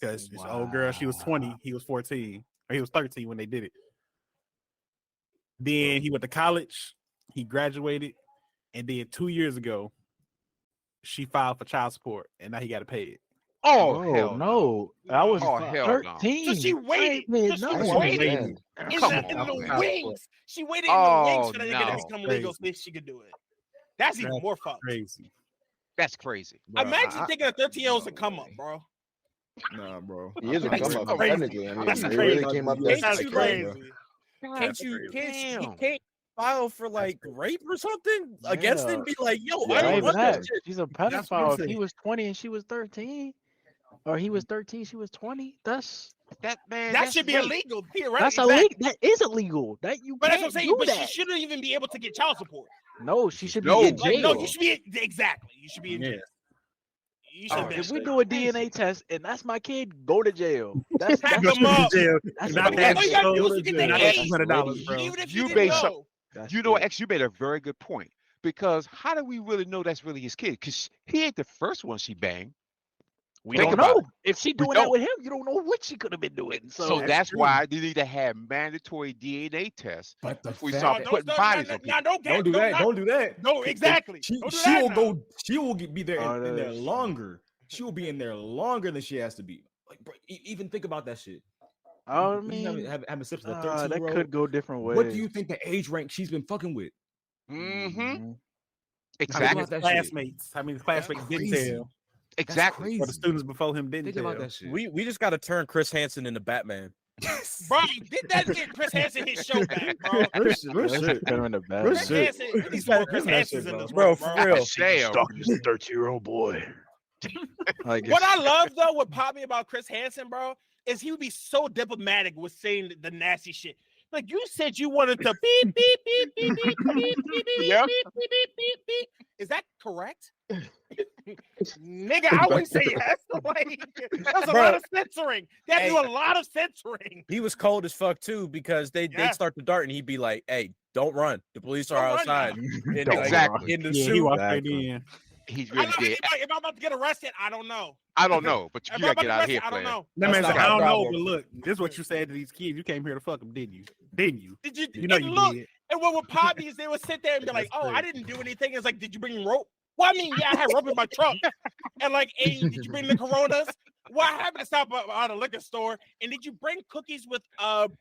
because his old girl, she was 20, he was 14, or he was 13 when they did it. Then he went to college, he graduated, and then 2 years ago, she filed for child support, and now he got to pay it. Oh, hell no! I was hell 13. So she waited. She waited in the wings. She waited in the wings for that nigga to become legal so she could do it. That's even more fucked. Crazy. That's crazy. Bro, imagine thinking a 13-year-old to come up, bro. Nah, bro. He is a come up technically. I mean, That's it crazy. really came up That's crazy. Can't file for like rape or something against it and be like, yo, Yeah, I don't want that shit. She's a pedophile. If he was 20 and she was 13, or he was 13, she was 20. That should be illegal. That's illegal. That is illegal. That you but can't that's what I'm saying. do But that. she shouldn't even be able to get child support. No, she should be in jail. No, you should be exactly. You should be in jail. If we do a DNA test and that's my kid, go to jail. That's Pack them up. That's all you gotta do is get the age. Even if you know, X, you made a very good point. Because how do we really know that's really his kid? Because he ain't the first one she banged. We don't know. If she doing that with him, you don't know what she could have been doing. So that's why they need to have mandatory DNA tests before we start putting bodies on people. Don't do that. Don't do that. No, exactly. She will be there in there longer. She will be in there longer than she has to be. Like, bro, even think about that shit. I mean, having sex with a 13-year-old. That could go different ways. What do you think the age rank she's been fucking with? Mm-hmm. Exactly. Classmates. I mean, classmates didn't tell. Exactly. Or the students before him didn't tell. About that shit. We just got to turn Chris Hansen into Batman. Bro, did that get Chris Hansen his show back, bro? Chris Hansen, we need some more Chris Hansens in this, bro. For real. Talking to this 13-year-old boy. What I love though, what popped me about Chris Hansen, bro, is he would be so diplomatic with saying the nasty shit. Like you said, you wanted to beep beep beep beep beep beep beep beep beep beep beep beep. Is that correct? Nigga, I would say yes. Like, there's a lot of censoring. They have to do a lot of censoring. He was cold as fuck too because they'd start the dart and he'd be like, "Hey, don't run. The police are outside." Exactly. In the suit. He's really dead. If I'm about to get arrested, I don't know. But you gotta get out of here, I don't know. That man said, I don't know, but look, this is what you said to these kids. You came here to fuck them, didn't you? Did you? You know you look, did. And what would pop me is they would sit there and be like, "Oh, I didn't do anything." It's like, "Did you bring rope?" Well, I mean, yeah, I had rope in my trunk. And like, "Hey, did you bring the Coronas?" Well, I happened to stop at a liquor store. And did you bring cookies with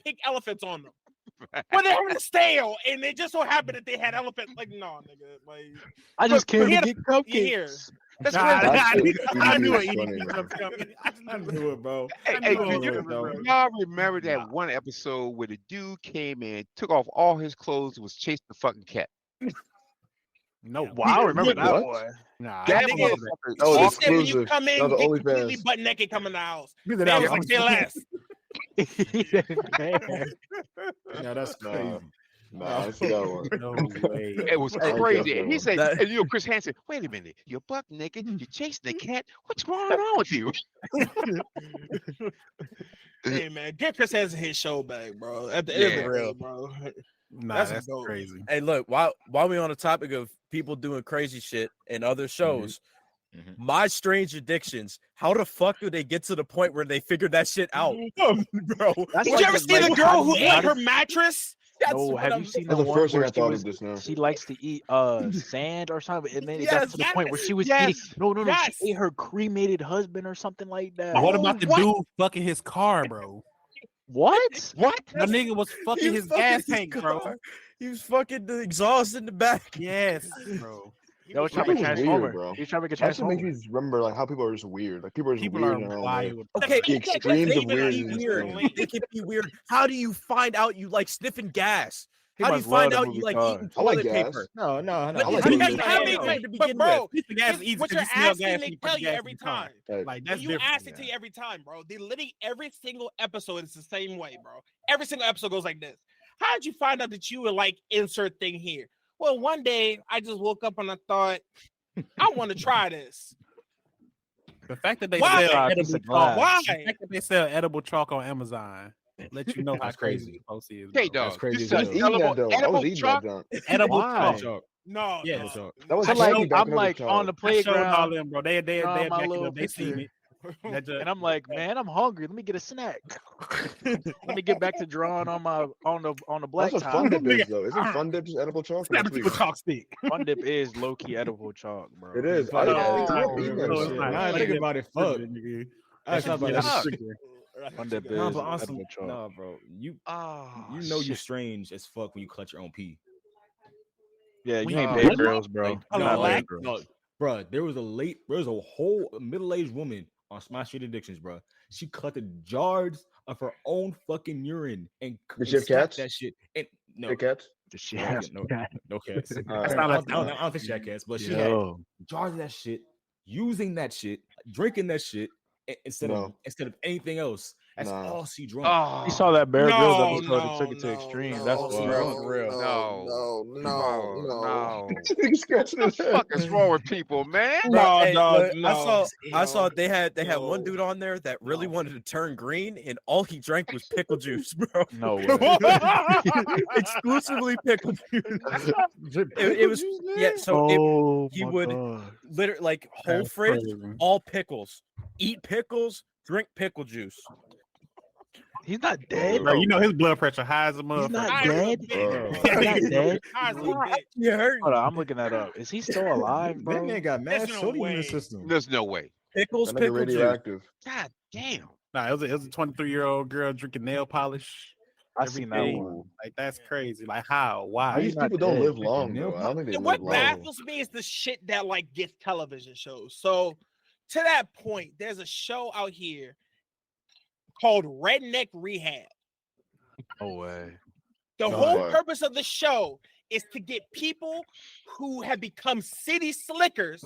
pink elephants on them? Well, they were stale, and it just so happened that they had elephants. Like, no, nigga. Like, I just came to get cupcakes. That's I knew it. I knew it, bro. Hey, y'all remember that one episode where the dude came in, took off all his clothes, and was chasing the fucking cat? No, wow, I remember that boy. Nah, that motherfucker. Oh, when you come in, get completely butt naked, come in the house. That was like their last. Yeah, that's crazy. Nah, I see that one. No way. It was crazy. And he said, and Chris Hansen, wait a minute, you're buck naked, you're chasing the cat. What's going on with you? Hey man, get Chris Hansen his show back, bro. At the end of the day, bro. Nah, that's crazy. Hey, look, while we on the topic of people doing crazy shit and other shows, My Strange Addictions, how the fuck do they get to the point where they figured that shit out? Bro, did you ever see the girl who ate her mattress? No, have you seen the one first thing I thought of this now? She likes to eat sand or something, and then it got to the point where she was eating. No, she ate her cremated husband or something like that. What about the dude fucking his car, bro? What? What? The nigga was fucking his gas tank, bro. He was fucking the exhaust in the back. Yes, bro. That was trying to make a transformer. He's trying to make a transformer. That makes me remember like how people are just weird. Like people are just weird. Are wild. Okay, the extremes of weirdness. It can be weird. How do you find out you like sniffing gas? How do you find out you like eating toilet paper? No. But bro, what you're asking, they tell you every time. Like that's you ask it to you every time, bro. They literally every single episode is the same way, bro. Every single episode goes like this. How did you find out that you would like insert thing here? Well, one day I just woke up and I thought I want to try this. The fact that they sell edible chalk, the fact that they sell edible chalk on Amazon, let you know how crazy the post is. Hey, dog, that's crazy. Edible chalk. Edible chalk. No, yes. That was I'm like on the playground. All them, bro. They see me. And I'm like, man, I'm hungry. Let me get a snack. Let me get back to drawing on the black top. That's what Fun Dip is, though. Isn't Fun Dip just edible chalk? Edible chalk stick. Fun Dip is low key edible chalk, bro. It is. I didn't think about it. Fuck. I thought about that. Fun Dip is edible chalk. Nah, bro. You know you strange as fuck when you clutch your own pee. Yeah, you ain't Bear Grylls, bro. Bro, there was a whole middle-aged woman on Smash Street Addictions, bro. She collected jars of her own fucking urine and cats? That shit. And no cats. No cats. I don't think she had cats, but she had jars of that shit, using that shit, drinking that shit instead of anything else. That's all she drunk. Oh. You saw that Bear Grylls episode and took it to extreme. That's what's real. No. What the fuck is wrong with people, man? I saw they had one dude on there that really wanted to turn green, and all he drank was pickle juice, bro. No way. Exclusively pickle juice. It was So he would literally like whole fridge, all pickles, eat pickles, drink pickle juice. He's not dead, bro. You know his blood pressure high as a motherfucker. He's not dead. He's not dead. You heard? Hold on, I'm looking that up. Is he still alive, bro? That man got mad sodium in the system. There's no way. Pickles, radioactive. God damn. Nah, it was a 23-year-old girl drinking nail polish. I seen that one. Like that's crazy. Like how? Why? These people don't live long, though. I don't think they live long. What baffles me is the shit that like gets television shows. So to that point, there's a show out here called Redneck Rehab. No way. The whole purpose of the show is to get people who have become city slickers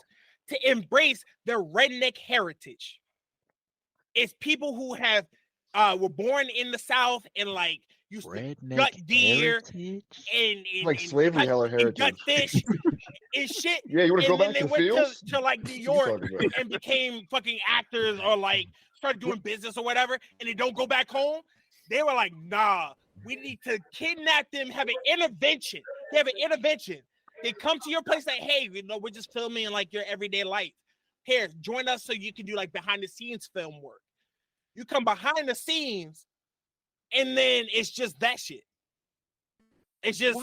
to embrace their redneck heritage. It's people who have were born in the South and like used to gut deer and like slavery heritage, gut fish and shit. Yeah, you want to go back to the fields? To like New York and became fucking actors or like started doing business or whatever, and they don't go back home. They were like, nah, we need to kidnap them, have an intervention. They have an intervention. They come to your place like, hey, we're just filming like your everyday life. Here, join us so you can do like behind the scenes film work. You come behind the scenes, and then it's just that shit. It's just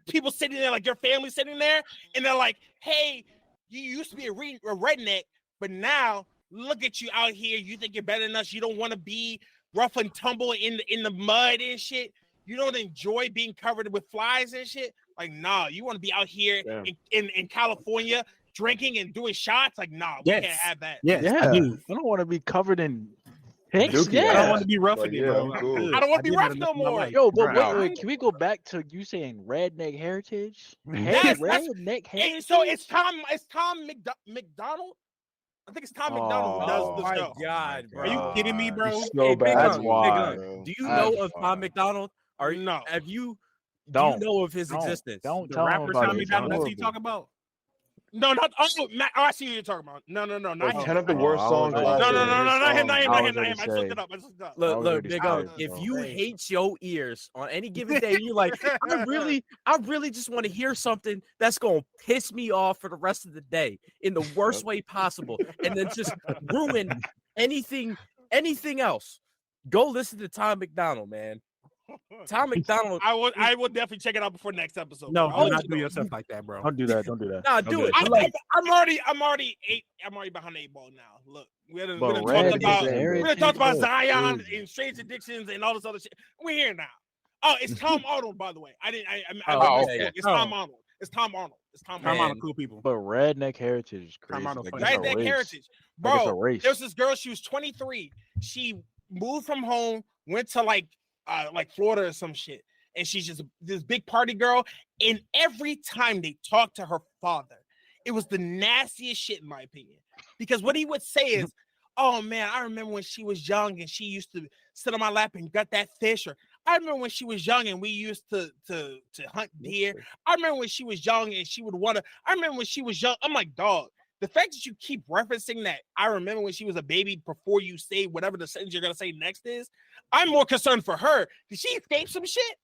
people sitting there, like your family sitting there, and they're like, hey, you used to be a redneck, but now look at you out here. You think you're better than us. You don't want to be rough and tumble in the mud and shit. You don't enjoy being covered with flies and shit. Like, nah, you want to be out here in California drinking and doing shots. Like, nah, we can't have that. Yes, I don't want to be covered in pics. I don't want to be rough again. Cool. I don't want to be rough no more. Yo, but wait, can we go back to you saying redneck heritage? Redneck heritage. So it's Tom McDonald. I think it's Tom McDonald who does the show. Oh my God, bro! Are you kidding me, bro? So bad. Do you know of Tom McDonald? Or no? Have you? Do you know of his existence? Don't the tell rapper him about Tom McDonald. That's what you talking about? No, not Matt. I see what you're talking about. No, not him. 10 of the worst songs. No, not him. I just looked it up. Look, Big O, if you hate your ears on any given day, you're like, I really just want to hear something that's gonna piss me off for the rest of the day in the worst way possible, and then just ruin anything else. Go listen to Tom McDonald, man. Tom McDonald. I will definitely check it out before next episode. No, bro. do not do yourself like that, bro. Don't do that. Don't do that. Nah, do it. I'm already behind the 8 ball now. Look, we're gonna talk about Zion and Strange Addictions and all this other shit. We're here now. Oh, it's Tom Arnold, by the way. Okay. It's Tom Arnold. It's Tom Arnold. Tom Arnold, cool people. But redneck heritage is crazy. Redneck heritage, bro. There was this girl. She was 23. She moved from home, went to like Florida or some shit, and she's just this big party girl. And every time they talked to her father, it was the nastiest shit, in my opinion. Because what he would say is, "Oh man, I remember when she was young and she used to sit on my lap and gut that fish," or "I remember when she was young and we used to hunt deer. I remember when she was young and she would want to. I remember when she was young." I'm like, dog. The fact that you keep referencing that, I remember when she was a baby before you say whatever the sentence you're gonna say next is, I'm more concerned for her. Did she escape some shit?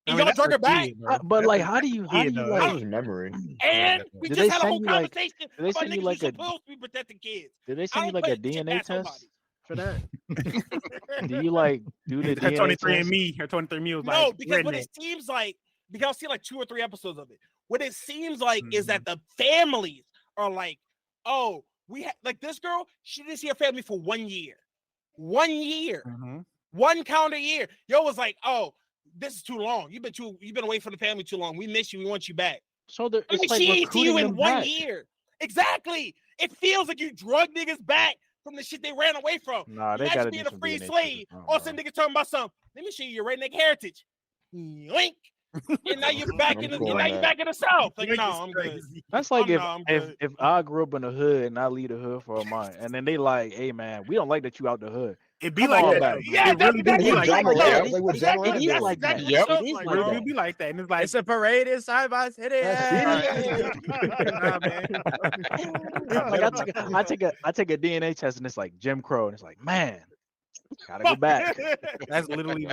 And y'all drug her back? But like, how do you like? Memory. And we just had a whole conversation did they about send you niggas like supposed to be protecting kids. Did they send you like a DNA test for that? Do you do the Her DNA 23andMe? Her 23andMe was like no, because what it seems like, because I'll see like 2 or 3 episodes of it. What it seems like is that the families are like, oh, we had like this girl, she didn't see her family for 1 year. 1 year. 1 calendar year. Yo was like, oh, this is too long. You've been away from the family too long. We miss you. We want you back. So it's she ain't see you in 1 year. Exactly. It feels like you drug niggas back from the shit they ran away from. Nah, they gotta being do a some free DNA slave. All of a sudden niggas talking about something. Let me show you your redneck heritage. Yoink. And now you're back in the South. Like, no, I'm good. That's like if I grew up in the hood and I leave the hood for a month, and then they like, hey man, we don't like that you out the hood. It be like that. Yeah, it really do be like that. It is like that. Yep. It do be like that. And it's like It's a parade inside my city. I take a DNA test and it's like Jim Crow, and it's like, man, gotta go back. That's literally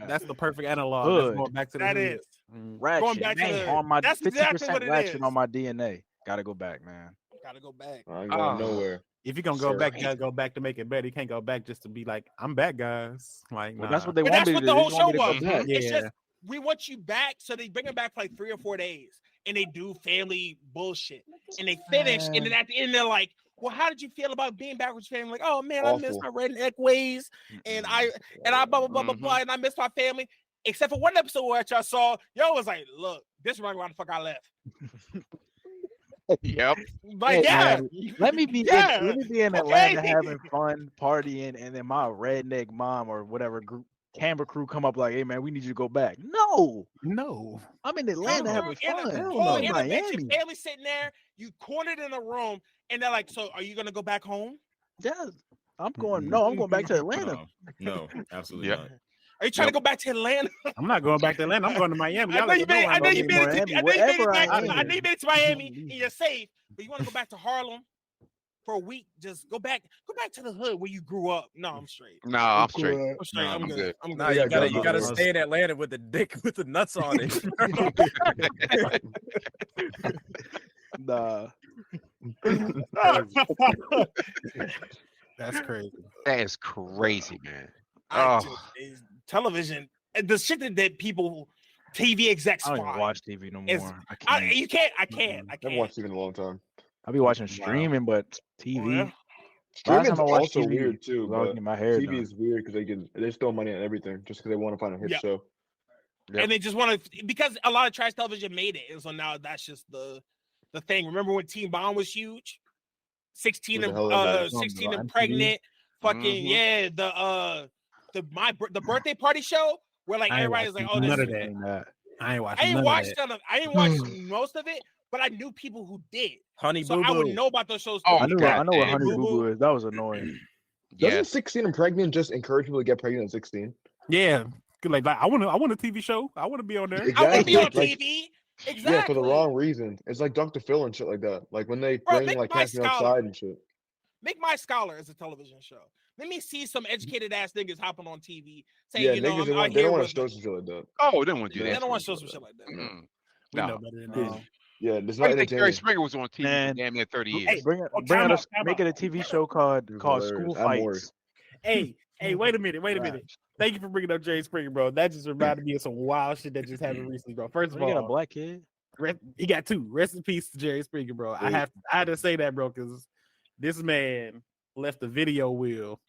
that's the perfect analog. That's going back to the that hood. is. Ratchet, Going back to the, on my that's 50% exactly what it ratchet is. on my DNA. Gotta go back, man. Gotta go back. I ain't going nowhere. If you're gonna go back, you gotta go back to make it better. You can't go back just to be like, I'm back, guys. Like, well, that's what they but want that's me what to the do. whole show was. It's Yeah. just we want you back, so they bring it back for like 3 or 4 days, and they do family bullshit, and they finish, and then at the end they're like, well, how did you feel about being back with your family? Like, oh man, I miss my redneck ways, and I blah blah blah blah blah, and I miss my family. Except for one episode where I saw, yo was like, look, this is why the fuck I left. Yep. Like, yeah. Man, let me be in Atlanta having fun, partying, and then my redneck mom or whatever camera crew come up like, hey man, we need you to go back. No, I'm in Atlanta having fun. In Miami. Family sitting there, you cornered in a room, and they're like, so are you gonna go back home? Yeah, I'm going. No, I'm going back to Atlanta. No, absolutely not. Are you trying to go back to Atlanta? I'm not going back to Atlanta. I'm going to Miami. I know you made it to Miami Mhm. and you're safe, but you want to go back to Harlem for a week? Just go back to the hood where you grew up. No, I'm straight. No, I'm straight. I'm straight. I'm good. I'm good. No, you gotta stay in Atlanta with the dick with the nuts on it. Nah. That's crazy. That is crazy, man. Television, the shit that people, TV execs, I don't even watch TV no more. I can't. I haven't watched TV in a long time. I'll be watching streaming, but TV. Yeah. Streaming's also weird too. But my hair TV is weird because they still money on everything just because they want to find a hit show. And they just want to, because a lot of trash television made it, and so now that's just the thing. Remember when Teen Bomb was huge? 16 and pregnant. Fucking the birthday party show where like everybody's like, oh, this none is of that. I ain't watched. I didn't watch most of it, but I knew people who did. Honey so Boo Boo. I would know about those shows. Oh, I know what Honey Boo Boo is. That was annoying. Doesn't 16 and pregnant just encourage people to get pregnant at 16? Yeah, like I want a TV show. I want to be on there. Exactly. I want to be on TV. Exactly. Yeah, for the wrong reason. It's like Dr. Phil and shit like that. Like when they bring like casting outside and shit. Make My Scholar as a television show. Let me see some educated ass niggas hopping on TV saying, Yeah, you know, niggas, they don't want to show some shit like that. Oh, they don't want to do that. They don't want to show some shit like that. We know better than that. Yeah, this I think Jerry Springer was on TV for damn near 30 years. Hey, make it a TV show called School Fights. Hey, Hey, wait a minute. Thank you for bringing up Jerry Springer, bro. That just reminded me of some wild shit that just happened recently, bro. First of all, he got a black kid. He got 2. Rest in peace to Jerry Springer, bro. I had to say that, bro, because this man left the video wheel.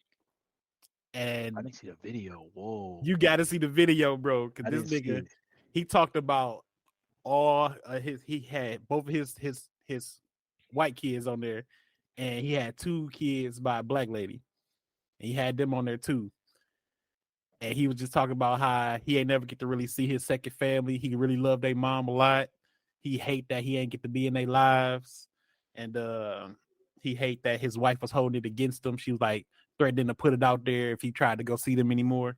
And I didn't see the video. Whoa. You got to see the video, bro, because this nigga, he talked about all he had both of his white kids on there, and he had 2 kids by a black lady. And he had them on there too. And he was just talking about how he ain't never get to really see his second family. He really loved their mom a lot. He hate that he ain't get to be in their lives. And he hate that his wife was holding it against him. She was like threatening to put it out there if he tried to go see them anymore.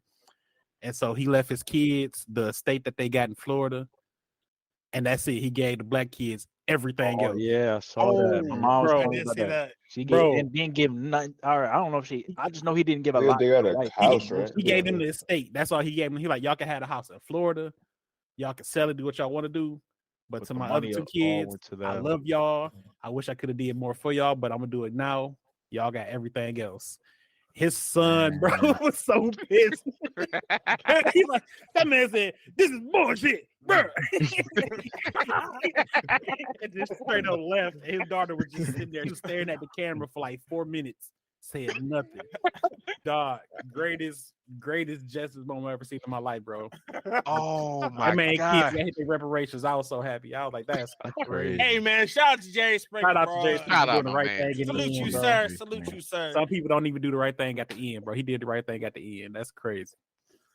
And so he left his kids the estate that they got in Florida. And that's it. He gave the black kids everything else. Yeah, I saw that. My mom was talking about that. She didn't give nothing. All right, I don't know if I just know he didn't give a lot. They got a house, right? He gave them the estate. That's all he gave them. He like, y'all can have a house in Florida. Y'all can sell it, do what y'all want to do. But to my other 2 kids, I love y'all. I wish I could have did more for y'all, but I'm gonna do it now. Y'all got everything else. His son, bro, was so pissed. He like, that man said, "This is bullshit, bro." And just straight up left. And his daughter was just sitting there, just staring at the camera for like 4 minutes, saying nothing. Dog, greatest justice moment I've ever seen in my life, bro. Oh my man, God! Kids hit their reparations. I was so happy. I was like, "That's crazy." Hey man, shout out to Jerry Springer. Shout out to Jerry Springer doing the right thing. Salute you, sir. Salute you, sir. Some people don't even do the right thing at the end, bro. He did the right thing at the end. That's crazy.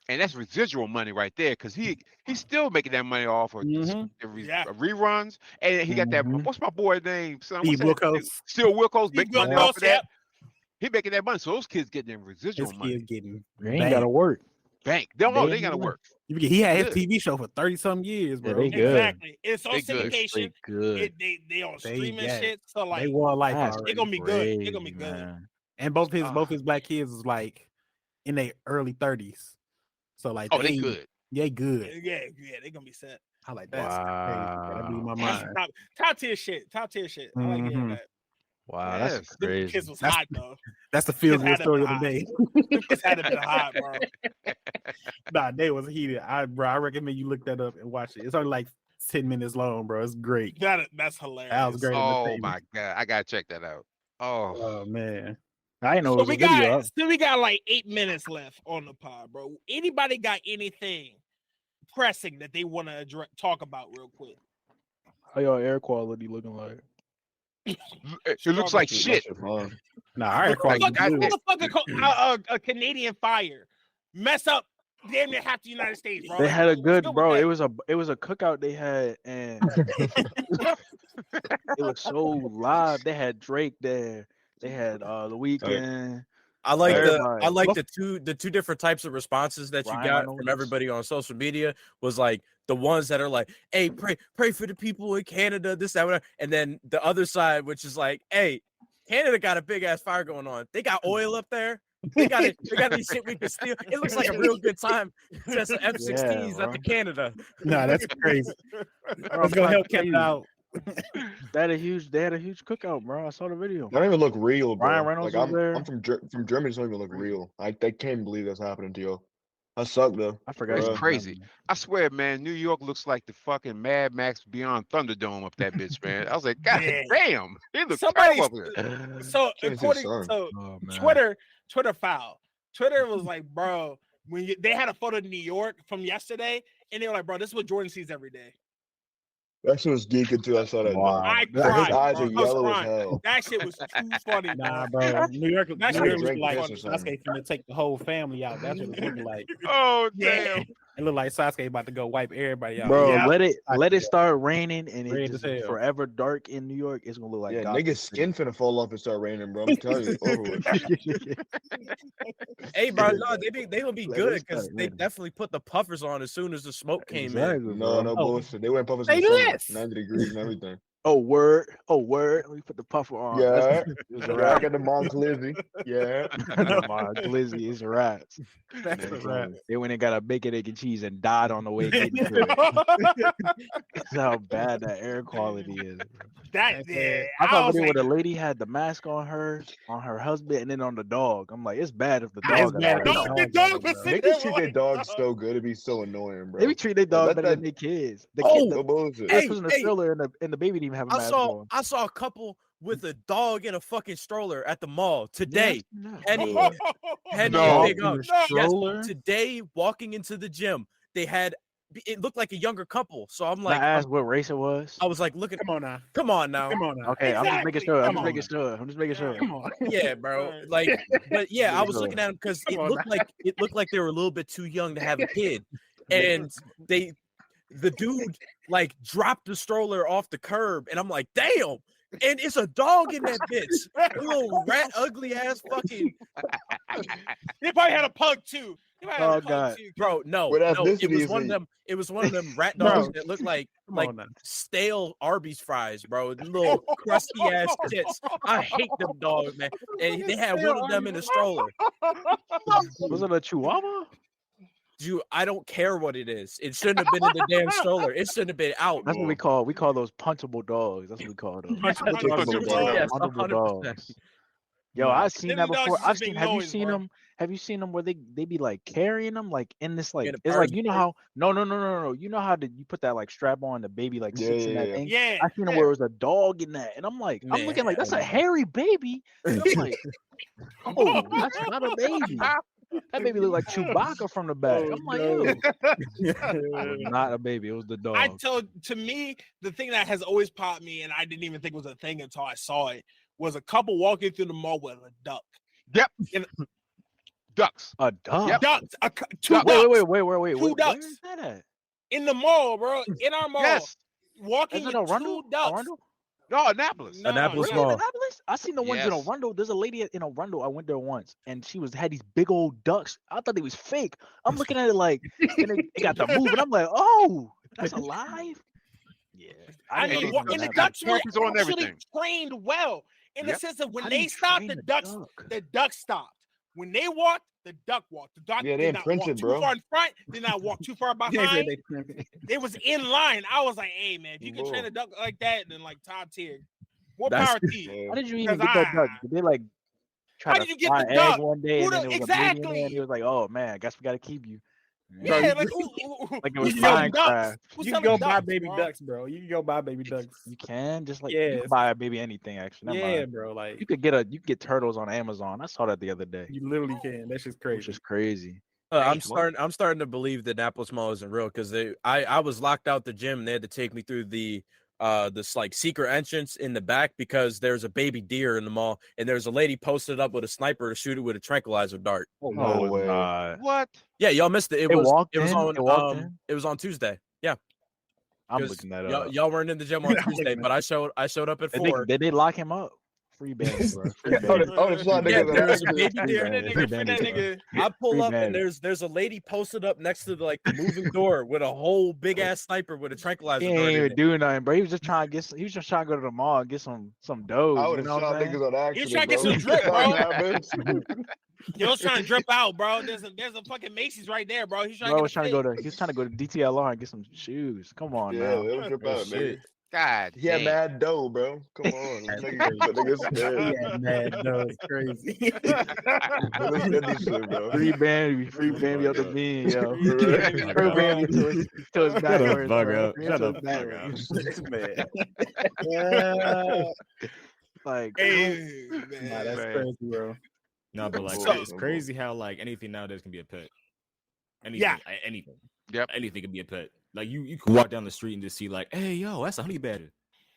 And that's residual money right there, because he's still making that money off of reruns, and he got that. What's my boy's name? Still Wilkos making money off of that. He making that money, so those kids getting them residual money. They ain't gotta work. Bank. They gotta work. He had his TV show for 30-some years, bro. Yeah, exactly. It's on syndication. They on streaming shit. So like, they want life. It's gonna be good. It's gonna be good. Man. And both his black kids is like in their early 30s. So like, they good. Yeah, good. Yeah, they're gonna be set. I like that. Wow. That blew my mind. Top tier shit. I like hearing that. Wow, that's crazy. The kids was hot though. That's the feel good story of the day. The kids had to be hot, bro. Nah, they was heated. I recommend you look that up and watch it. It's only like 10 minutes long, bro. It's great. That's hilarious. That was great. Oh my God, I gotta check that out. Oh man. I know. So we got like 8 minutes left on the pod, bro. Anybody got anything pressing that they want to talk about real quick? How y'all air quality looking like? It looks like shit. Nah, air quality. A Canadian fire mess up damn near half the United States, bro. They had a good, bro. It was a cookout they had, and it was so live. They had Drake there. They had The Weeknd. I like the two different types of responses that you got from everybody on social media was like the ones that are like, hey, pray for the people in Canada, this, that, whatever. And then the other side, which is like, hey, Canada got a big ass fire going on. They got oil up there. They got these shit we can steal. It looks like a real good time. Just F-16s up to Canada. Nah, that's crazy. Let's go help Canada out. They had a huge cookout, bro. I saw the video. They don't even look real, bro. Ryan Reynolds like there. I'm from Germany. It don't even look real. They can't believe that's happening to you. I suck though. I forgot. It's crazy. I swear, man. New York looks like the fucking Mad Max Beyond Thunderdome up that bitch, man. I was like, God damn, it looks terrible up there. So according Twitter foul. Twitter was like, bro, when they had a photo of New York from yesterday, and they were like, bro, this is what Jordan sees every day. That shit was geeking too. I saw that. Wow. I cried. His eyes are yellow as hell. That shit was too funny. Nah, bro. New York was like, Sasuke finna take the whole family out. That's what it looked like. Oh damn! It looked like Sasuke about to go wipe everybody out. Bro, let it start raining and it just forever dark in New York. It's gonna look like niggas' skin finna fall off and start raining, bro. I'm telling you, over with. Hey, bro, no, they gonna be good because they definitely put the puffers on as soon as the smoke came in. No bullshit. They went puffers in the summer, 90 degrees and everything. Oh word. Let me put the puffer on. Yeah, it was a I wrap. got the Monglizzy. Yeah, My glizzy is a wrap. That's a wrap. They went and got a bacon, egg, and cheese and died on the way getting to it. That's how bad that air quality is. I I thought was video like, where the lady had the mask on her husband, and then on the dog. I'm like, it's bad if the It's dog. bad. the dog was sitting there niggas treat their like, dogs so good. It'd be so annoying, bro. They be treating their dog Like, better that- than their kids. The Oh, kid, No the bullshit. Hey, was in the stroller, and the baby didn't even have a mask on. I saw a couple with a dog in a fucking stroller at the mall today. Yes, Henny, No. Henny, No. big up. Stroller? Yes, today walking into the gym, they had it looked like a younger couple. So I'm I like, asked what race it was. I was like, look at, Come on now. come on now. Okay, I'm just making sure. I'm just Come making on. sure. I'm just making sure. Come on. Yeah, bro. Like, but yeah, I was looking at them because it Come on looked like they were a little bit too young to have a kid, and the dude like dropped the stroller off the curb, and I'm like, damn. And it's a dog in that bitch, a little rat, ugly ass fucking. They probably had a pug too. They probably had a Oh, pug God. too. Bro, no, What it ethnicity was is one of he? them. It was one of them rat Bro. dogs that looked like Come on now. stale Arby's fries, bro. Little crusty ass tits. I hate them dogs, man. And they had one of them in the stroller. Was it a Chihuahua? I don't care what it is. It shouldn't have been in the damn stroller. It shouldn't have been out. That's what we call those punchable dogs. That's what we call those. Punchable dog. Yes, Punchable 100%. dogs. Yo, I've seen that Them dogs before. just I've make seen. Have you noise, seen bro. them? Have you seen them where they be like carrying them like in this like In a it's like purse. you know how no. You know how you put that like strap on the baby like sits in that Yeah. thing. Yeah. I seen them where it was a dog in that, and I'm like, I'm looking like that's a Man. hairy baby. And I'm like, oh, that's not a baby. That baby looked like Chewbacca from the back. I'm like, yo, it was not a baby. It was the dog. To me, the thing that has always popped me, and I didn't even think was a thing until I saw it, was a couple walking through the mall with a duck. Yep. And Ducks. A dog. Yep. ducks, two ducks Wait. Two Where ducks. is that at? in the mall, bro. In our mall, Yes. walking Is it with Arundel? two ducks. Arundel? No, Annapolis. No, Annapolis really? Mall. Annapolis? I seen the ones in Yes. Arundel. There's a lady in Arundel. I went there once, and she had these big old ducks. I thought they was fake. I'm looking at it like, and they got the move, and I'm like, oh, that's alive. Yeah, I didn't mean, know and that the was ducks were Cameras on actually everything. trained well in the Yep. sense of when How they do you stopped, train the a ducks, duck? the duck stopped. When they walked, the duck walked. The duck Yeah, they did not walk imprinted, too bro. far in front, did not walk too far behind. It was in line. I was like, hey man, if you can train a duck like that, then like top tier. More That's- power to you. Yeah. How did you even Because get that duck? Did they like try How to did you get fry the an duck? egg one day, Who and then the- it was a baby in there, exactly. and he was like, oh man, I guess we got to keep you. Yeah, like, Like it was who's selling Minecraft. ducks? Who's You can selling go buy ducks, baby bro? ducks, bro. You can go buy baby ducks. You can just like Yeah, you can buy a baby anything actually. Never Yeah, mind. bro. Like You could get turtles on Amazon. I saw that the other day, you literally can. That's just which crazy. is crazy. I'm starting to believe that Annapolis Mall isn't real because I was locked out the gym and they had to take me through this like secret entrance in the back because there's a baby deer in the mall and there's a lady posted up with a sniper to shoot it with a tranquilizer dart. No way. What? Yeah, y'all missed it. It They was walked it was in? on They walked in? it was on Tuesday. Yeah, I'm 'cause looking that up. y'all weren't in the gym on Tuesday, but I showed up at 4. Did they lock him up? Free band, bro. Free Oh, band. it's not Yeah, niggas there's that a baby actually- deer. band. Free Free that band, nigga. I pull Free up and band. there's a lady posted up next to the moving door with a whole big ass sniper with a tranquilizer He dart ain't in even it. doing nothing, bro. He was just trying to go to the mall and get some dough. I You would have know what shot I'm saying? niggas on accident. trying to get bro. some drip, bro. bro. Yo, was trying to drip out, bro. There's a fucking Macy's right there, bro. He's trying Bro to was get trying to go to DTLR and get some shoes. Come on Yeah, now. they would trip out, nigga. God. He had damn. mad dough, bro. Come on. Niggas scared. Yeah, man, no, it's crazy. Niggas scared this shit, bro. Free band, up the bean, yo. Right. Free band to his backwards, fuck bro. up. Free Shut to the his fuck backwards. Like, Hey, Nah, man. that's Man. crazy, bro. No, but like So- it's crazy how like anything nowadays can be a pet. Anything, Yeah. anything. Yep. Anything can be a pet. Like you can walk down the street and just see like, hey yo, that's a honey badger.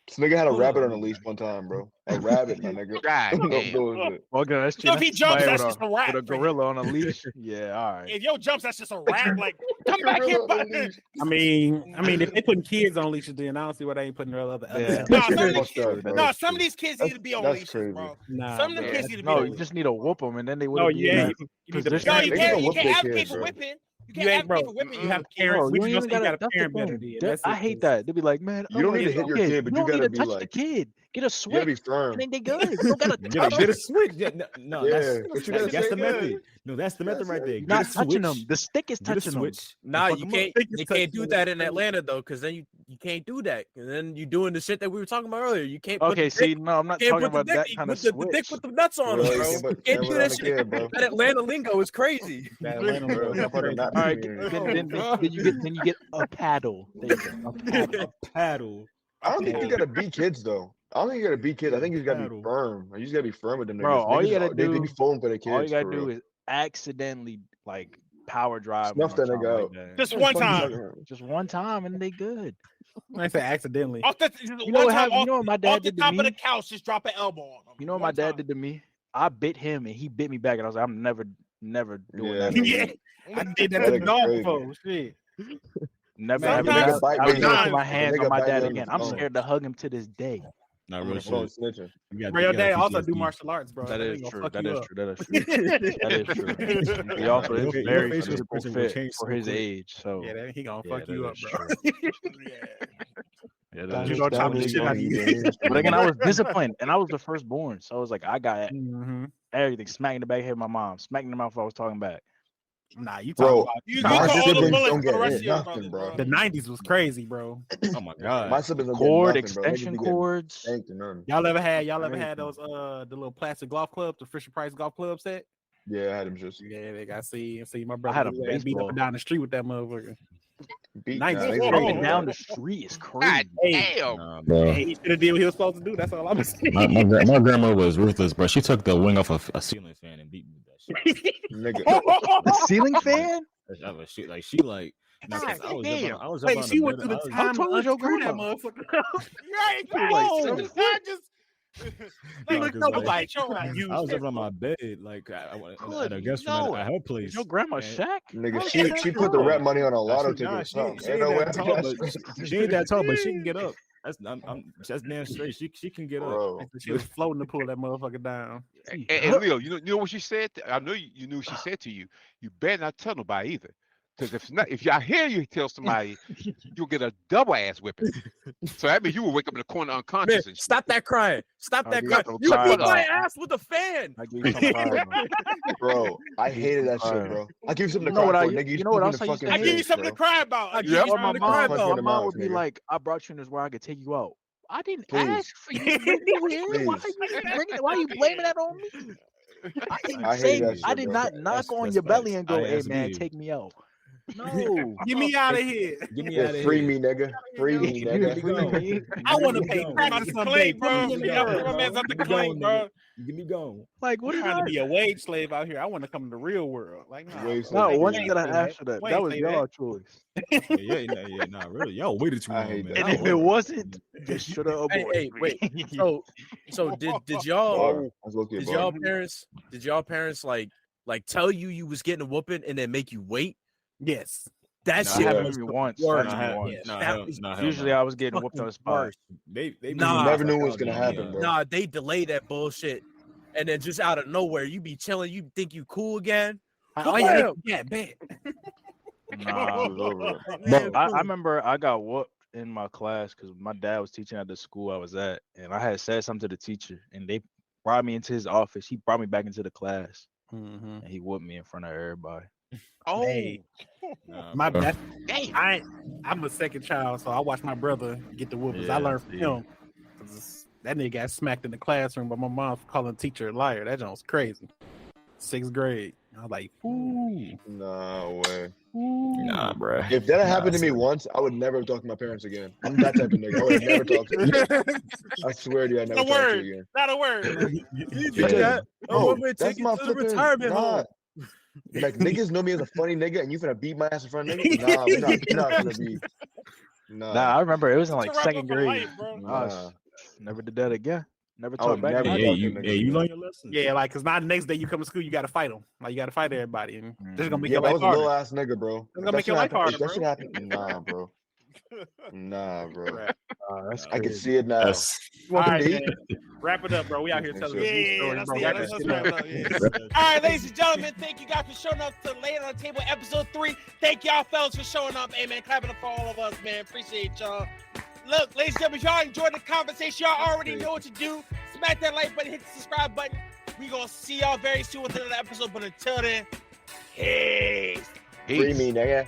This nigga had a Hold rabbit on. on a leash one time, bro. A rabbit, my nigga. God No damn. bullshit. well, good. That's So if he jumps, that's just a wrap. with a for him. gorilla on a leash. Yeah, all right. If yo jumps, that's just a wrap. Like, come back here, Gorilla on a bud. leash. I mean, if they putting kids on leashes, then I don't see why they ain't putting other. Yeah. No, some of Fucked these kids, up, bro. no, some of these kids need to be on That's leashes, crazy. bro. Nah, Some of them bro. kids need to be No, on you leashes. just need to whoop them, and then they No, would be yeah, in you need to position. No, They you gonna can't whip their advocate kids, for bro. whipping. You can't advocate for women. You have parents. You even got a parent better. I hate that. They be like, man, you don't need to hit your kid, but you gotta be like, the kid. Get a switch. You gotta be firm. And they good. You don't gotta get a switch. No, that's the method. No, that's the method right there. Not touching them. The stick is touching them. Nah, you can't. You can't do that in Atlanta though, because then you can't do that. And then you doing the shit that we were talking about earlier. You can't. Okay, see, no, I'm not talking about that kind of switch. The dick with the nuts on them, bro. You can't do that shit. That Atlanta lingo is crazy. All right, then you get a paddle. A paddle. I don't think you gotta beat kids though. I don't think you gotta beat kids. I think you just gotta be firm. You just gotta be firm with them. Bro, all you gotta do, they be falling for the kids. All you gotta do is accidentally like power drive. Snuff that nigga out. Just one time. Just one time, and they good. I say accidentally. You know what my dad did to me? Off the top of the couch, just drop an elbow on him. You know what my dad did to me? I bit him, and he bit me back, and I was like, I'm never doing that. Yeah, I did that to the dog before. Shit. Never ever put my hands on my dad again. I'm scared to hug him to this day. Not really. Bro, your dad also do martial arts, bro. That is true. That is true. He also is very physical fit for his age. So yeah, he gonna fuck you up, bro. Yeah, but again, I was disciplined, and I was the firstborn, so I was like, I got everything. Smacking the back of my mom, smacking the mouth if I was talking back. Nah, you talking about you call all the bullets for the rest of your nothing, bro. The 90s was crazy, bro. Oh my god. My siblings don't cord get nothing, extension cords. Y'all ever had those the little plastic golf clubs, the Fisher Price golf club set? Yeah, I had them just. Yeah, they got see my brother. I had a baseball. Beat up down the street with that motherfucker. Beating down the street is crazy. Damn, bro. He should have did what he was supposed to do. That's all I'm saying. My grandma was ruthless, bro. She took the wing off a ceiling fan and beat me with that shit. Nigga. The ceiling fan? I was shit like she like. I was Wait, she went through the time to unscrew that motherfucker. Right, just. I was up on my bed, like at a guest room at her place. Your grandma Shaq? Nigga, she put the rent money on a lotto ticket. She ain't that tall, but she can get up. That's damn straight. She can get up. She was floating to pull that motherfucker down. And Leo, you know what she said? I know you knew what she said to you. You better not tell nobody either. Because if I hear you tell somebody, you'll get a double ass whipping. So that means you will wake up in the corner unconscious. Man, stop that crying. Stop that crying. You beat my ass with a fan. Bro, I hated that shit, bro. I give you something to cry for, nigga. You know what else I used to hate? I give you something to cry about. My mom would be like, I brought you in this where I could take you out. I didn't ask for you to bring me here. Why are you blaming that on me? I did not knock on your belly and go, hey man, take me out. No, get me out of here. Get me out of here. Free me, nigga. Free me, nigga. I want to pay crack someday, bro. Get me going. Like, what? Trying to be a wage slave out here? I want to come to the real world. Like, no, one thing that I asked for that was y'all choice. Nah, really, y'all waited too long, man. And if it wasn't, just should have avoided. Hey, wait. So did y'all parents like tell you was getting a whooping and then make you wait? Yes. That shit happened to me once. Usually I was getting whooped on the spot. They never knew what was gonna happen, bro. Nah, they delay that bullshit, and then just out of nowhere, you be chilling. You think you cool again? Yeah, man. Nah, I remember I got whooped in my class because my dad was teaching at the school I was at, and I had said something to the teacher, and they brought me into his office. He brought me back into the class, and he whooped me in front of everybody. Oh, hey. My bad. I'm a second child, so I watched my brother get the whoopings. I learned from him. That nigga got smacked in the classroom by my mom for calling the teacher a liar. That joint's crazy. 6th grade. I was like, ooh. No way. Nah, bro. If that had happened to me once, I would never talk to my parents again. I'm that type of nigga. I would never talk to them. I swear to you, I never talk to you again. Not a word. That's my flipping retirement home. Like niggas know me as a funny nigga, and you finna beat my ass in front of niggas? Nah, we're not gonna be. Nah, I remember it was in like 2nd grade. Never did that again. Never talked back. You learn your lessons. Yeah, like because now the next day you come to school, you gotta fight them. Like you gotta fight everybody, and this is gonna make your life life harder. harder. I was a little ass nigga, bro. It's gonna make your life harder, That shit happen. Nah, bro. I can see it now. All right, man. Wrap it up, bro. We out here telling Let's wrap it up. All right, ladies and gentlemen, thank you guys for showing up to Lay It on the Table episode 3. Thank y'all fellas for showing up. Hey, man, clap it up for all of us, man. Appreciate y'all. Look, ladies and gentlemen, y'all enjoyed the conversation. Y'all already know what to do. Smack that like button, hit the subscribe button. We gonna see y'all very soon with another episode, but until then, peace. Free me, nigga.